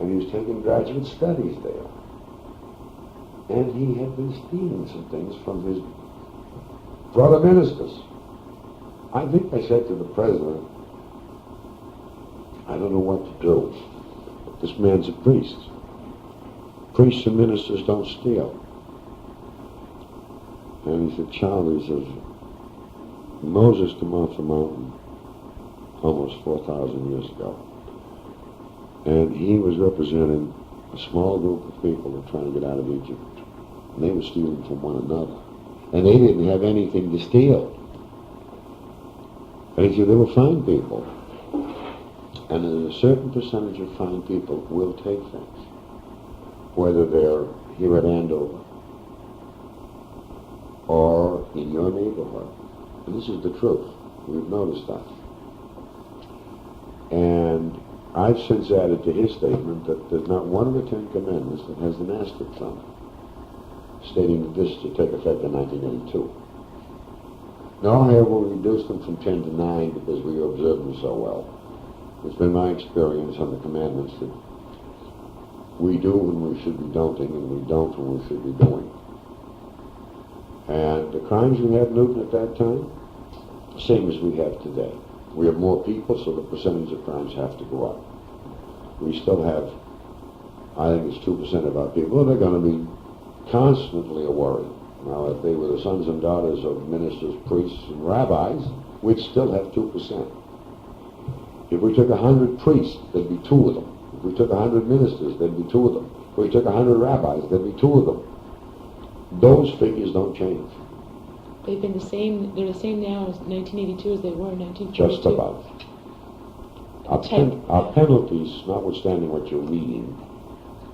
And he was taking graduate studies there. And he had been stealing some things from his brother ministers. I think I said to the president, I don't know what to do. This man's a priest. Priests and ministers don't steal. And he said, Charlie, he says, Moses came off the mountain almost 4,000 years ago. And he was representing a small group of people that were trying to get out of Egypt. And they were stealing from one another. And they didn't have anything to steal. And he said, they were fine people. And a certain percentage of fine people will take things, whether they're here at Andover or in your neighborhood. And this is the truth. We've noticed that. And I've since added to his statement that there's not one of the Ten Commandments that has an asterisk on it, stating that this is to take effect in 1982. Nor have we reduced them from 10 to 9 because we observe them so well. It's been my experience on the commandments that we do when we should be don'ting, and we don't when we should be doing. And the crimes we had in Newton at that time, same as we have today. We have more people, so the percentage of crimes have to go up. We still have, I think it's 2% of our people, they're going to be constantly a worry. Now, if they were the sons and daughters of ministers, priests, and rabbis, we'd still have 2%. If we took 100 priests, there'd be 2 of them. If we took 100 ministers, there'd be 2 of them. If we took 100 rabbis, there'd be 2 of them. Those figures don't change. They've been the same, they're the same now as 1982 as they were in 1942. Just about. Our penalties, notwithstanding what you're reading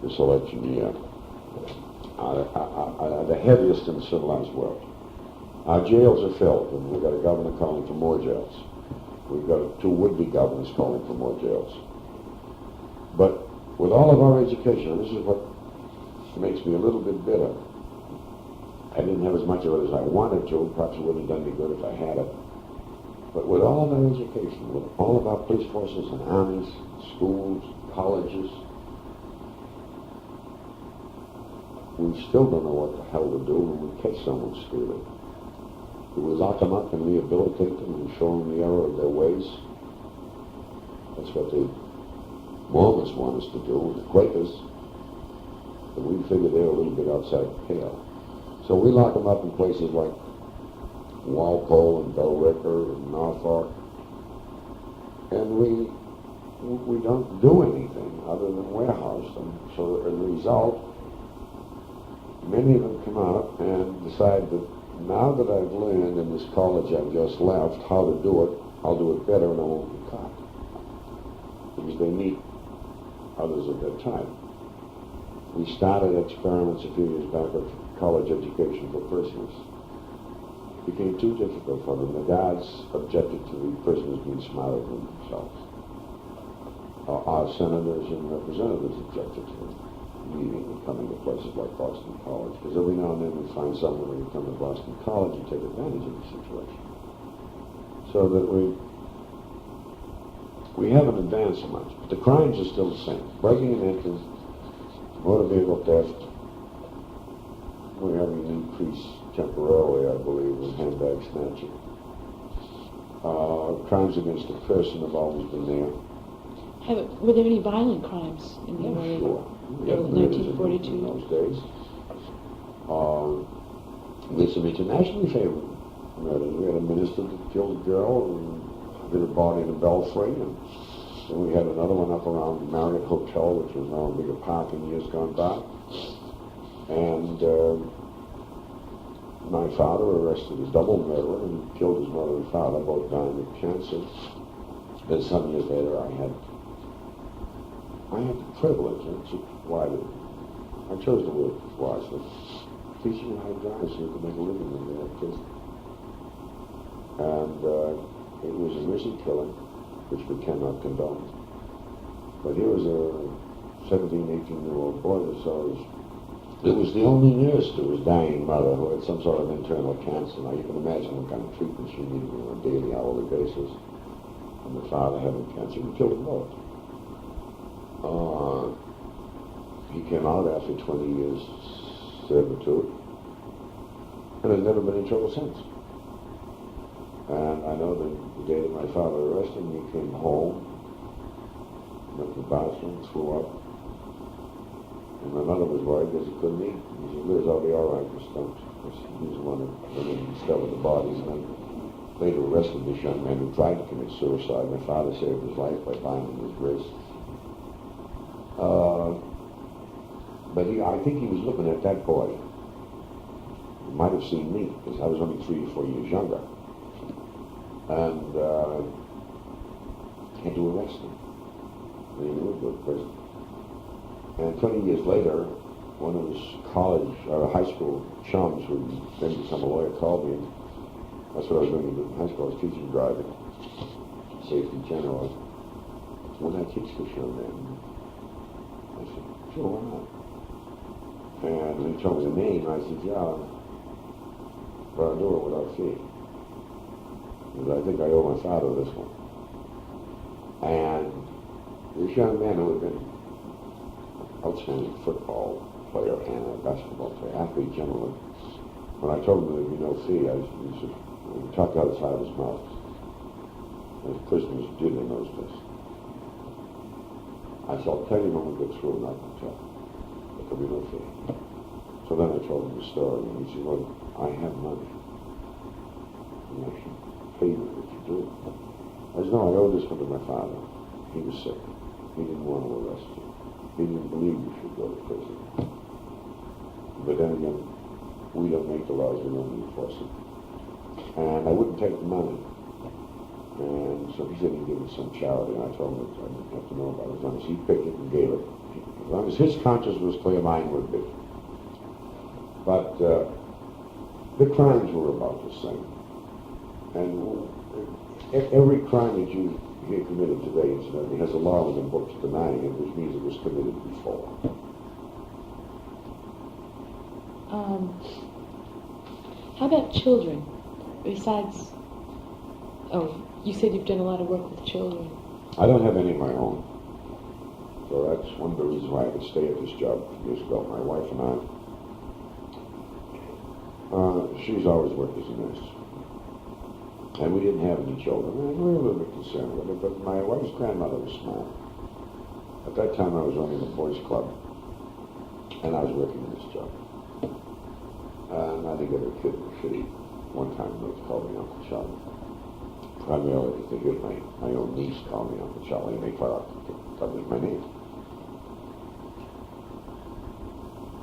this election year, are the heaviest in the civilized world. Our jails are filled, and we've got a governor calling for more jails. We've got 2 would-be governors calling for more jails. But with all of our education, and this is what makes me a little bit bitter, I didn't have as much of it as I wanted to. Perhaps it wouldn't have done me good if I had it. But with all of our education, with all of our police forces and armies, schools, colleges, we still don't know what the hell to do when we catch someone stealing. Do we lock them up and rehabilitate them and show them the error of their ways? That's what the Mormons want us to do, and the Quakers. But we figure they're a little bit outside the pale. So we lock them up in places like Walpole and Bell River and Norfolk, and we don't do anything other than warehouse them. So as a result, many of them come out and decide that now that I've learned in this college I've just left how to do it, I'll do it better and I won't be caught. Because they meet others of their type. We started experiments a few years back of college education for prisoners. It became too difficult for them. The guards objected to the prisoners being smarter than themselves. Our senators and representatives objected to them leaving and coming to places like Boston College, because every now and then we find someone who come to Boston College and take advantage of the situation. So that we haven't advanced so much, but the crimes are still the same. Breaking and entering, motor vehicle theft. We're having an increase temporarily, I believe, in handbag snatching. Crimes against a person have always been there. Were there any violent crimes in the area? Sure. We had 1942. in those days. We had some internationally favored murders. We had a minister that killed a girl and hid her body in a belfry, and then we had another one up around the Marriott Hotel, which was now a bigger park in years gone by. And my father arrested a double murderer and killed his mother and father, both dying of cancer. Then some years later I had the privilege, I chose the word wisely, teaching them how to drive so they could make a living when they had kids. And it was a innocent killing, which we cannot condone. But here was a 17, 18-year-old boy that saw his It was the only nurse that was dying mother who had some sort of internal cancer. Now you can imagine what kind of treatment she needed on a daily, hourly basis. And the father having cancer, we killed them both. He came out after 20 years servitude and has never been in trouble since. And I know that the day that my father arrested him, he came home, went to the bathroom, threw up. And my mother was worried because he couldn't eat. He said, Liz, I'll be all right, just don't. He was the one that went in and discovered the bodies and then later arrested this young man who tried to commit suicide. My father saved his life by binding his wrist. But I think he was looking at that boy. He might have seen me, because I was only 3 or 4 years younger. And had to arrest him. He knew he was prison. And 20 years later, one of his college or high school chums who then become a lawyer called me, and that's what I was doing in high school. I was teaching driving, safety general. When I teach this young man, I said, sure, why not? And he told me the name, and I said, yeah, but I'll do it without fee. Because I think I owe my father this one. And this young man who had been an outstanding football player and a basketball player, athlete gentleman, when I told him there'd be no fee, he said, he talked out the side of his mouth, as prisoners did in those days. I said, I'll tell you when we get through, not tell. But there'll be no fee. So then I told him the story, and he said, well, I have money. And I should pay you what you do. I said, no, I owe this one to my father. He was sick. He didn't want to arrest you. He didn't believe you should go to prison. But then again, we don't make the laws, we don't enforce them. And I wouldn't take the money. And so he said he'd give it some charity, and I told him that I didn't have to know about it. As long as he picked it and gave it, as long as his conscience was clear, mine would be. But the crimes were about the same. And every crime that you hear committed today, incidentally, has a law in the books denying it, which means it was committed before. How about children? Besides, you said you've done a lot of work with children. I don't have any of my own. So that's one of the reasons why I could stay at this job years ago. My wife and I, she's always worked as a nurse. And we didn't have any children. And we were a little bit concerned with it, but my wife's grandmother was smart. At that time I was running a boys' club, and I was working in this job. And I think every kid in the city, one time they called me Uncle Charlie. Primarily because they heard my own niece call me Uncle Charlie, and they thought that was my name.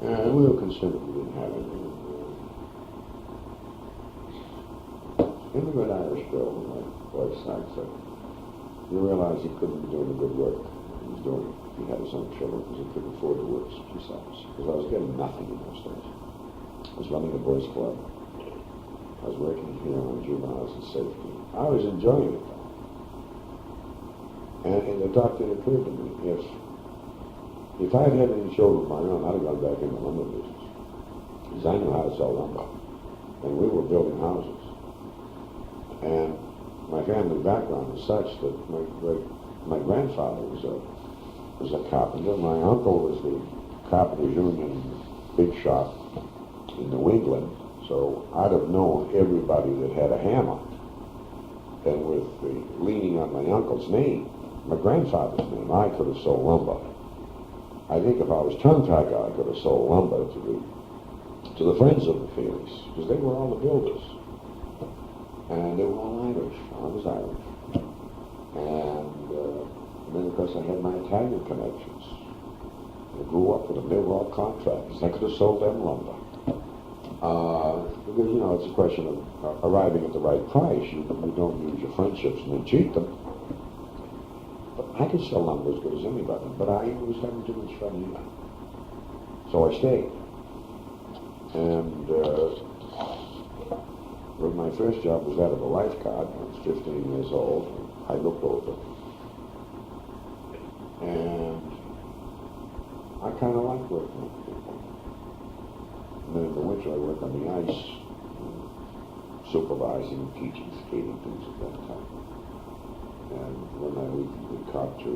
And we were concerned that we didn't have anything. Immigrant Irish girl, my wife's side said, you realize he couldn't be doing the good work he had his own children because he couldn't afford to work himself. Because I was getting nothing in those days. I was running a boys' club. I was working here on juveniles and safety. I was enjoying it though. And the thought that occurred to me, if I had had any children of my own, I'd have gone back into the lumber business. Because I knew how to sell lumber. And we were building houses. And my family background was such that my grandfather was a carpenter. My uncle was the Carpenters Union big shop in New England. So I'd have known everybody that had a hammer. And with the leaning on my uncle's name, my grandfather's name, I could have sold lumber. I think if I was tongue-tied, I could have sold lumber to the friends of the Feeleys, because they were all the builders. And they were all Irish. I was Irish. And then, of course, I had my Italian connections. I grew up with them. They were all contractors. I could have sold them lumber. Because, it's a question of arriving at the right price. You don't use your friendships and then cheat them. But I could sell lumber as good as anybody. But I was having too much fun here. So I stayed. And my first job was that of a lifeguard. I was 15 years old. I looked over. And I kind of liked working with people. then in the winter I worked on the ice, supervising and teaching skating things at that time. And when I leave, we got to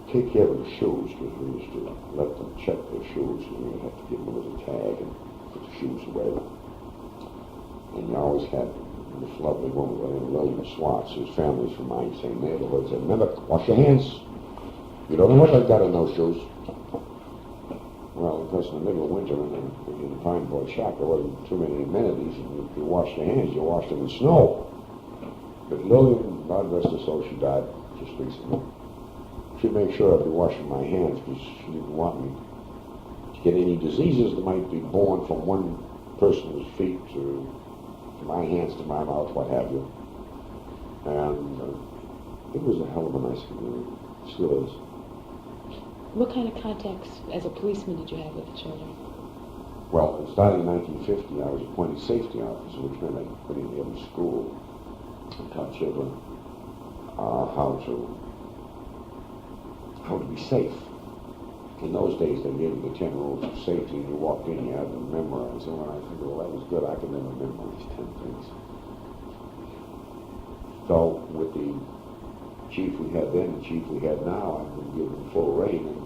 take care of the shoes, because we used to let them check their shoes, and we would have to give them a little tag and put the shoes away. And you always had this lovely woman by the name of William Swartz, whose family's from mine, same neighborhood, said, remember, wash your hands. You don't know what they've got in those shoes. Well, because in the middle of winter in the Pine Boy shack, there wasn't too many amenities, and if you washed your hands, you washed them in snow. But Lillian, God rest her soul, she died just recently. She'd make sure I'd be washing my hands, because she didn't want me to get any diseases that might be born from one person's feet to my hands to my mouth, what have you. And it was a hell of a nice community. It still is. What kind of contacts as a policeman did you have with the children? Well, starting in 1950, I was appointed safety officer, which meant I went in every school and taught children how to be safe. In those days, they gave you the 10 rules of safety, and you walked in, you had them memorized. And when I figured, well, that was good, I could never memorize 10 things. So, with the chief we had then, the chief we had now, I've been given full reign. And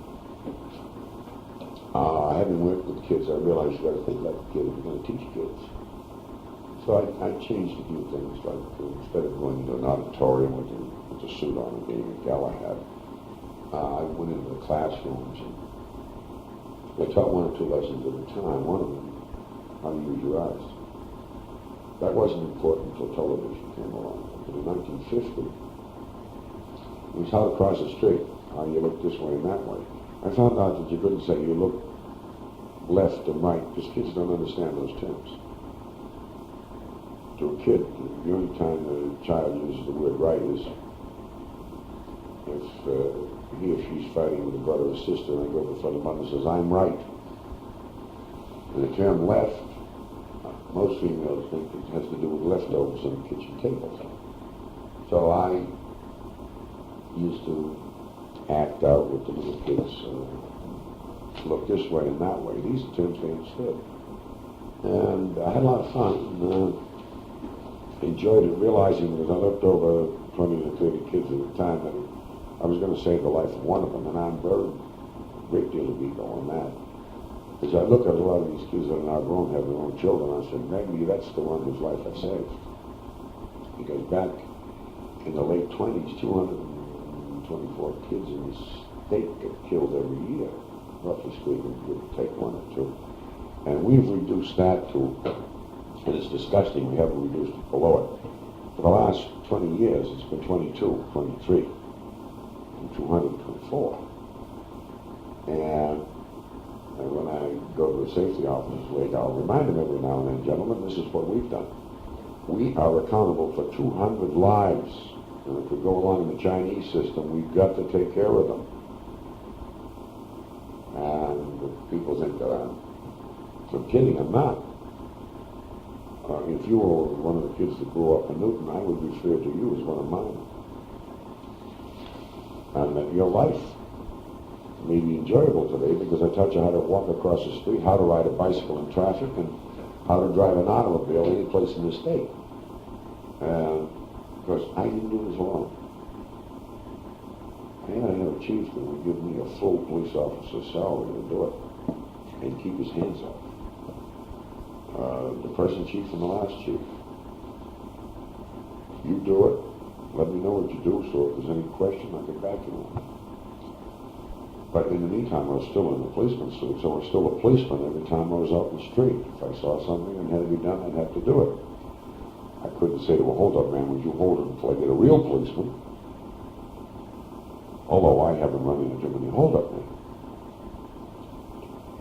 having worked with kids, I realized you got to think like a kid if you're going to teach kids. So I changed a few things, like instead of going into an auditorium with the suit on and being a Galahad, I went into the classrooms and I taught 1 or 2 lessons at a time. One of them, how to use your eyes. That wasn't important until television came along. But in 1950, it was how to cross the street, how you look this way and that way. I found out that you couldn't say you look left and right, because kids don't understand those terms. To a kid, the only time a child uses the word right is if he or she's fighting with a brother or sister, and they go before the mother and says, I'm right. And the term left, most females think it has to do with leftovers on the kitchen table. So I used to act out with the little kids, look this way and that way. These are terms they understood. And I had a lot of fun. Enjoyed it, realizing that I looked over 20 to 30 kids at a time, that I was going to save the life of one of them, and I'm very great deal of ego on that. As I look at a lot of these kids that are now grown, have their own children, I said, maybe that's the one whose life I saved. Because back in the late 20s, 224 kids in this state get killed every year. Roughly speaking, give or take 1 or 2. And we've reduced that to, and it's disgusting, we haven't reduced it below it. For the last 20 years, it's been 22, 23, and 224. And when I go to the safety officer's wig, I'll remind them every now and then, gentlemen, this is what we've done. We are accountable for 200 lives. And if we go along in the Chinese system, we've got to take care of them. And people think that I'm kidding. I'm not. If you were one of the kids that grew up in Newton, I would refer to you as one of mine. And that your life may be enjoyable today because I taught you how to walk across the street, how to ride a bicycle in traffic, and how to drive an automobile any place in the state. Because I didn't do this alone. I had to have a chief that would give me a full police officer's salary to do it and keep his hands off. The present chief and the last chief. You do it. Let me know what you do, so if there's any question, I'll get back to you. But in the meantime, I was still in the policeman's suit, so I was still a policeman every time I was out in the street. If I saw something and had to be done, I'd have to do it. I couldn't say to a hold-up man, would you hold it until I get a real policeman? Although I haven't run into too many hold-up men.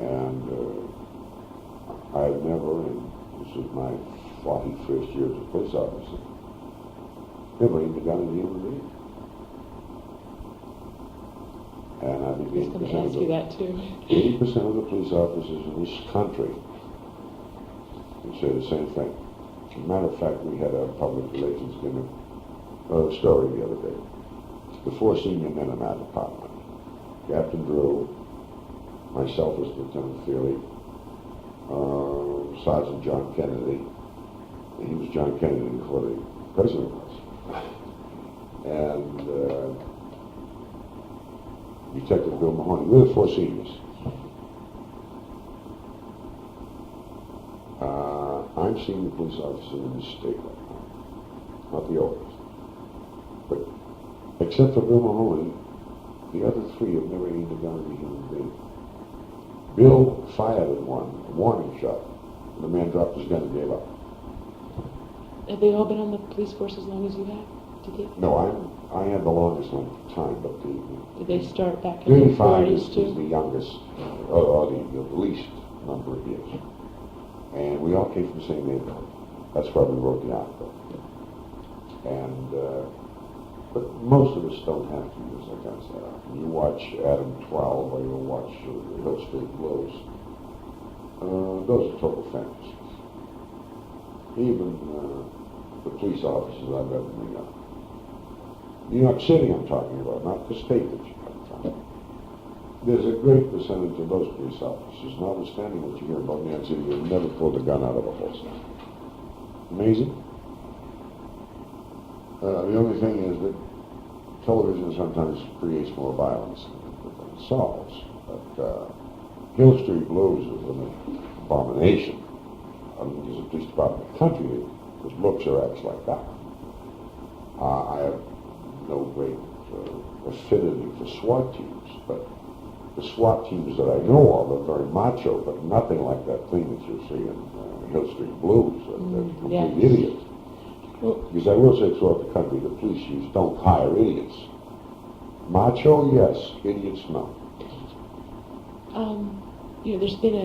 And I've never, and this is my 41st year as a police officer, never aimed a gun at a human being. And I think 80% of the police officers in this country would say the same thing. As a matter of fact, we had a public relations gimmick story the other day. The 4 senior men in our department, Captain Drew, myself as Lieutenant Feeley, Sergeant John Kennedy. He was John Kennedy before the president was. And Detective Bill Mahoney. We're the four seniors. I'm senior police officer in this state right now. Not the oldest. But except for Bill Mahoney, the other three have never aimed a gun at a human being. Bill fired at one, a warning shot, and the man dropped his gun and gave up. Have they all been on the police force as long as you have? No, I had the longest length of time, but did they start back in the 35 40s too? is the youngest, or the least number of years. And we all came from the same neighborhood. That's why we wrote the article. And, but most of us don't have to use our guns that often. You watch Adam 12 or you'll watch Hill Street Blues. Those are total fantasies. Even the police officers I've ever met. New York City I'm talking about, not the state that you come from. There's a great percentage of those police officers, notwithstanding what you hear about New York City, who never pulled a gun out of a holster. Amazing. The only thing is that television sometimes creates more violence than it solves. But Hill Street Blues is an abomination. I mean, there's a police department in the country that looks or acts like that. I have no great affinity for SWAT teams, but the SWAT teams that I know of are very macho, but nothing like that thing that you see in Hill Street Blues. They're complete idiots. Well, because I will say throughout the country, the police chiefs don't hire idiots. Macho, yes. Idiots, no. There's been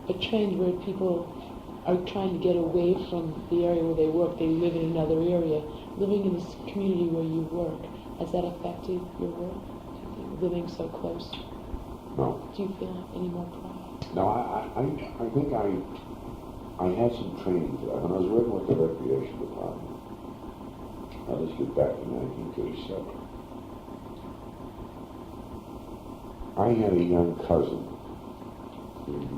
a trend where people are trying to get away from the area where they work. They live in another area. Living in this community where you work, has that affected your work? Living so close? No. Do you feel any more pride? No, I think I had some training for that. When I was working with the Recreation Department, now this was back in 1937, I had a young cousin,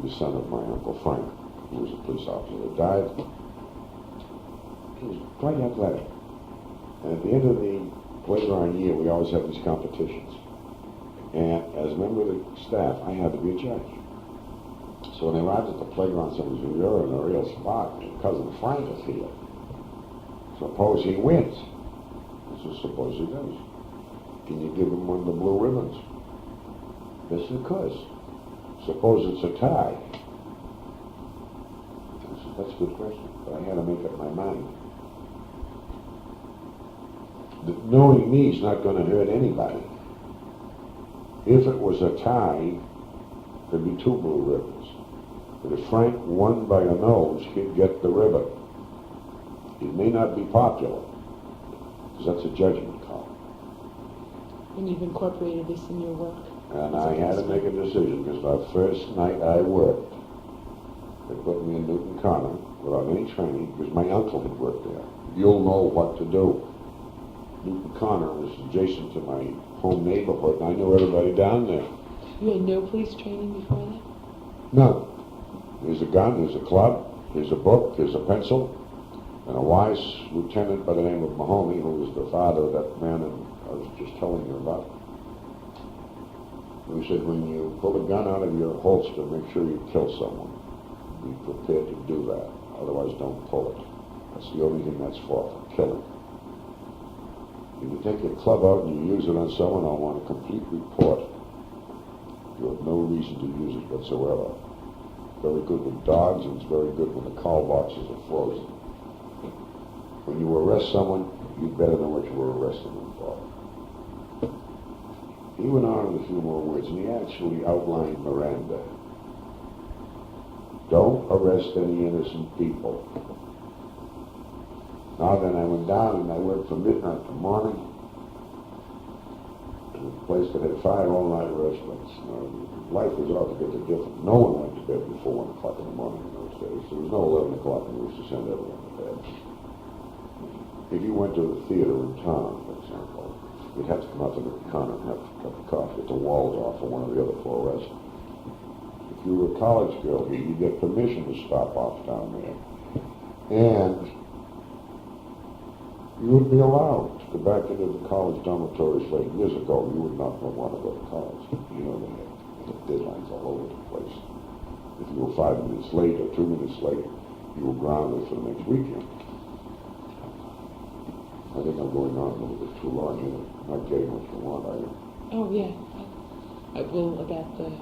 the son of my Uncle Frank, who was a police officer that died. He was quite athletic. And at the end of the playground year, we always have these competitions. And as a member of the staff, I had to be a judge. So when they arrived at the playground, somebody said, "You're in a real spot. Your cousin Frank is here. Suppose he wins." I said, "Suppose he does. Can you give him one of the blue ribbons?" Yes, of course. Suppose it's a tie. I said, "That's a good question." But I had to make up my mind. Knowing me is not going to hurt anybody. If it was a tie, there'd be two blue ribbons. But if Frank won by a nose, he'd get the ribbon. It may not be popular, because that's a judgment call. And you've incorporated this in your work? And I had to make a decision, because the first night I worked, they put me in Newton Corner without any training, because my uncle had worked there. You'll know what to do. Newton Corner was adjacent to my home neighborhood, and I knew everybody down there. You had no police training before that? None. There's a gun, there's a club, there's a book, there's a pencil, and a wise lieutenant by the name of Mahoney, who was the father of that man I was just telling you about. He said, when you pull a gun out of your holster, make sure you kill someone. Be prepared to do that. Otherwise, don't pull it. That's the only thing that's for killing. If you take your club out and you use it on someone, I want a complete report. You have no reason to use it whatsoever. Very good with dogs, and it's very good when the call boxes are frozen. When you arrest someone, you better know what you were arresting them for. He went on with a few more words, and he actually outlined Miranda. Don't arrest any innocent people. Now then, I went down and I worked from midnight to morning in a place that had 5 all-night restaurants. Life was altogether different. No one went to bed before 1 o'clock in the morning in those days. There was no 11 o'clock, and we used to send everyone to bed. If you went to the theater in town, for example, you'd have to come up to the corner and have a cup of coffee at the Waldorf or one of the other 4 restaurants. if you were a college girl here, you get permission to stop off down there. And you would be allowed to go back into the college dormitories late. Years ago, you would not want to go to college. You know, they had deadlines all over the place. If you were 5 minutes late or 2 minutes late, you were grounded for the next weekend. I think I'm going on a little bit too long here. I'm not getting what you want, are you? Oh, yeah. Well, about the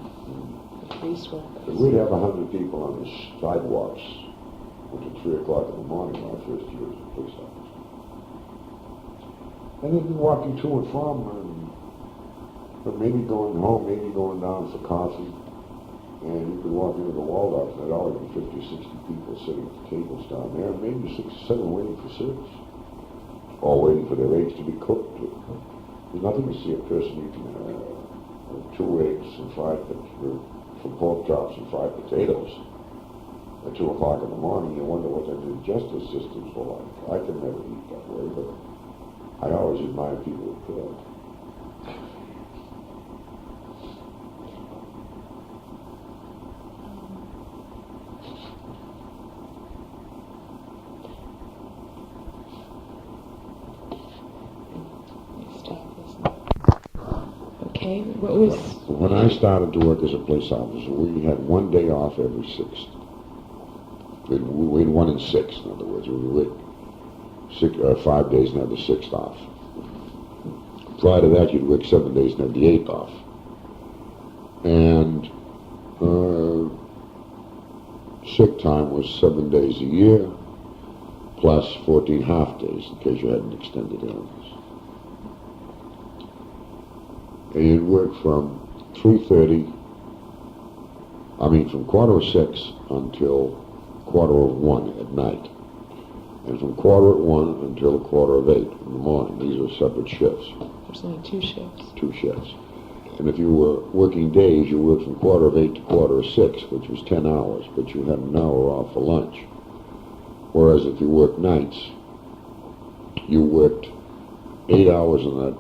police work. We'd have 100 people on the sidewalks until 3 o'clock in the morning when I first year as a police officer. And they'd be walking to and from, but maybe going home, maybe going down for coffee. And you could walk into the Waldorf, and there'd always be 50 or 60 people sitting at the tables down there, and maybe 6 or 7 waiting for service, or waiting for their eggs to be cooked. There's nothing to see a person eating 2 eggs and some pork chops and fried potatoes at 2 o'clock in the morning. You wonder what their digestive systems were like. I could never eat that way, but I always admire people who could. Okay, what was... When I started to work as a police officer, we had 1 day off every 6th. We had 1 in 6, in other words. We would 5 days and have the 6th off. Prior to that, you'd work 7 days and have the 8th off. And sick time was 7 days a year, plus 14 half days in case you had an extended illness. And you'd work from 3:30, from 6:15 until 1:15 at night. And from 1:15 until 7:15 in the morning. These are separate shifts. There's only 2 shifts. 2 shifts. And if you were working days, you worked from 5:15 to 6:15, which was 10 hours, but you had an hour off for lunch. Whereas if you worked nights, you worked 8 hours in that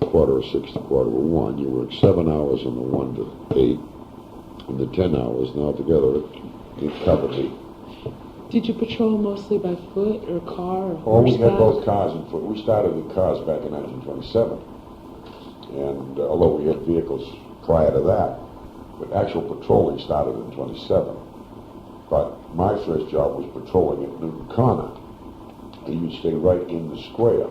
6:15 to 1:15. You worked 7 hours in the 1 to 8, and the 10 hours. Now together, it covered the... Did you patrol mostly by foot or car or Oh, we horseback? had both cars and foot. We started with cars back in 1927, and although we had vehicles prior to that, but actual patrolling started in 27. But my first job was patrolling at Newton Corner, and you'd stay right in the square.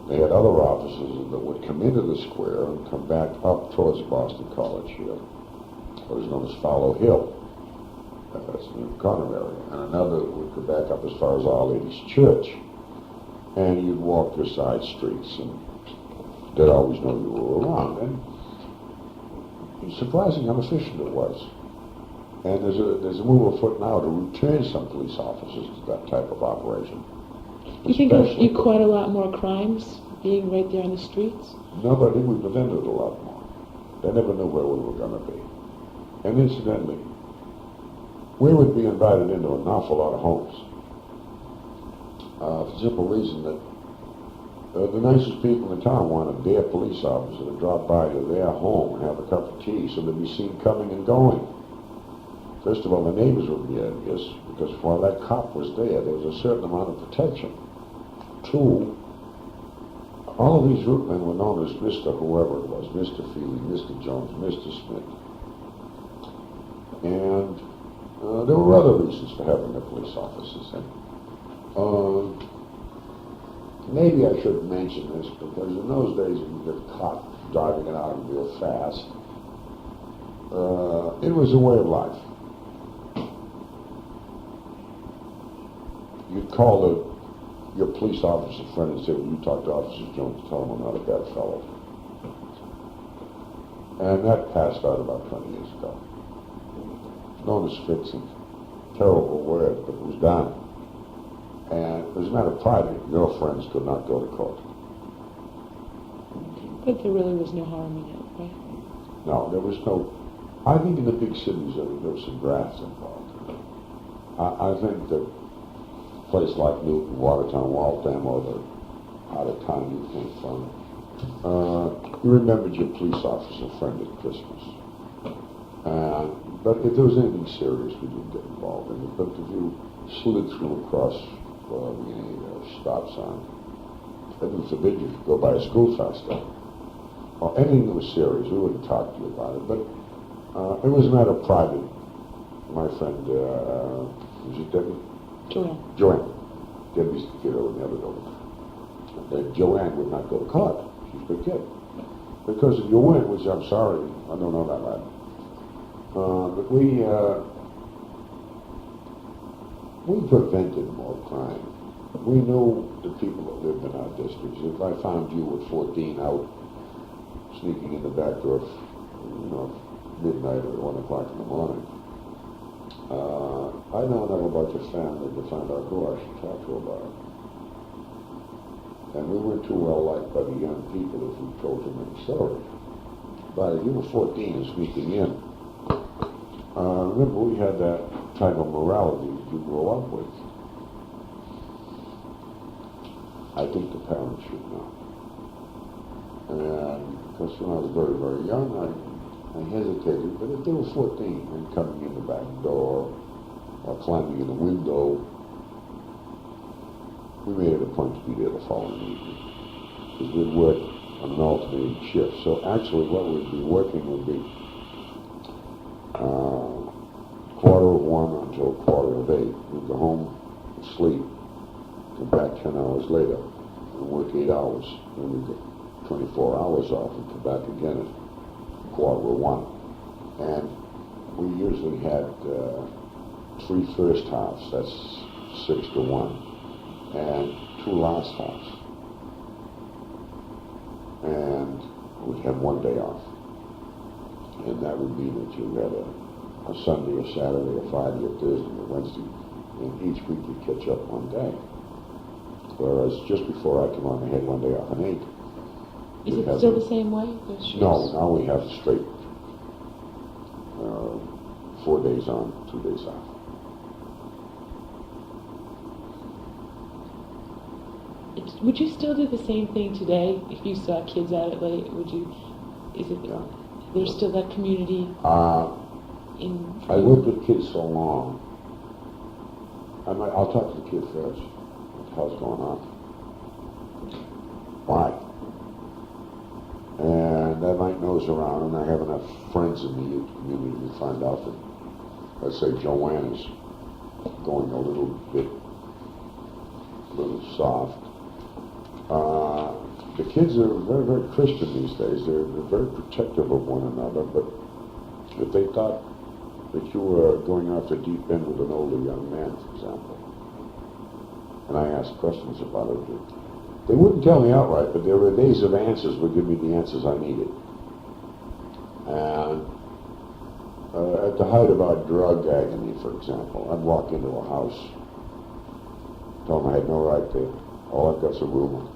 They had other officers that would come into the square and come back up towards Boston College here, what is known as Fowler Hill. That's the Newton Corner area. And another would go back up as far as Our Lady's Church. And you'd walk your side streets, and they'd always know you were around. And it's surprising how efficient it was. And there's a move afoot now to return some police officers to that type of operation. Do you think you caught a lot more crimes being right there on the streets? No, but I think we prevented a lot more. They never knew where we were going to be. And incidentally, we would be invited into an awful lot of homes. For the simple reason that the nicest people in the town wanted their police officer to drop by to their home and have a cup of tea so they'd be seen coming and going. First of all, the neighbors would be envious because while that cop was there was a certain amount of protection. 2, all of these root men were known as Mr. whoever it was, Mr. Feeley, Mr. Jones, Mr. Smith. And there were other reasons for having the police officers in. Maybe I should mention this because in those days when you get caught driving an automobile fast, it was a way of life. You'd call your police officer friend and say, well, you talk to Officer Jones, tell him I'm not a bad fellow. And that passed out about 20 years ago. It's known as fixing. Terrible word, but it was done. And as a matter of pride, girlfriends could not go to court. But there really was no harm in it, right? No, there was no... I think in the big cities there was some grafts involved. I think that a place like Newton, Watertown, Waltham, or the part of town you came from, you remembered your police officer friend at Christmas. But if there was anything serious, we didn't get involved in it. But if you slid through across a stop sign, heaven forbid you could go by a school faster. Or anything that was serious, we wouldn't talk to you about it. But it was a matter of private. My friend, was it Debbie? Joanne. Debbie's the kid over in the other building. And Joanne would not go to college. She's a good kid. Because if you went, which I'm sorry, I don't know that lad. But we prevented more crime. We knew the people that lived in our districts. If I found you at 14 out sneaking in the back door, midnight or 1 o'clock in the morning, I know enough about your family to find out who I should talk to about it. And we weren't too well liked by the young people if we told them any stories. But if you were 14 and sneaking in, remember we had that type of morality that you grow up with. I think the parents should know. And because when I was very, very young, I hesitated. But if they were 14 and coming in the back door or climbing in the window, we made it a point to be there the following evening. Because we'd work on an alternating shift. So actually what we'd be working would be 1:15 until 8:15. We'd go home, sleep, come back 10 hours later, and work 8 hours. Then we'd get 24 hours off and come back again at 1:15. And we usually had 3 first halves, that's 6 to 1. And 2 last halves. And we'd have 1 day off. And that would mean that you had a Sunday, a Saturday, a Friday, a Thursday, a Wednesday, and each week you'd catch up 1 day. Whereas just before I come on, I had 1 day off and 8. Is it still the same way? No, now we have straight 4 days on, 2 days off. Would you still do the same thing today if you saw kids out at late? Would you? Is it? Yeah. There's still that community. I worked with kids so long. I'll talk to the kid first. What the hell's going on? Why? And I might nose around, and I have enough friends in the youth community to find out that, let's say, Joanne is going a little soft. The kids are very, very Christian these days. They're very protective of one another, but if they thought that you were going off the deep end with an older young man, for example, and I asked questions about it, they wouldn't tell me outright, but their evasive answers would give me the answers I needed. And at the height of our drug agony, for example, I'd walk into a house, tell them I had no right there. All I've got's a room.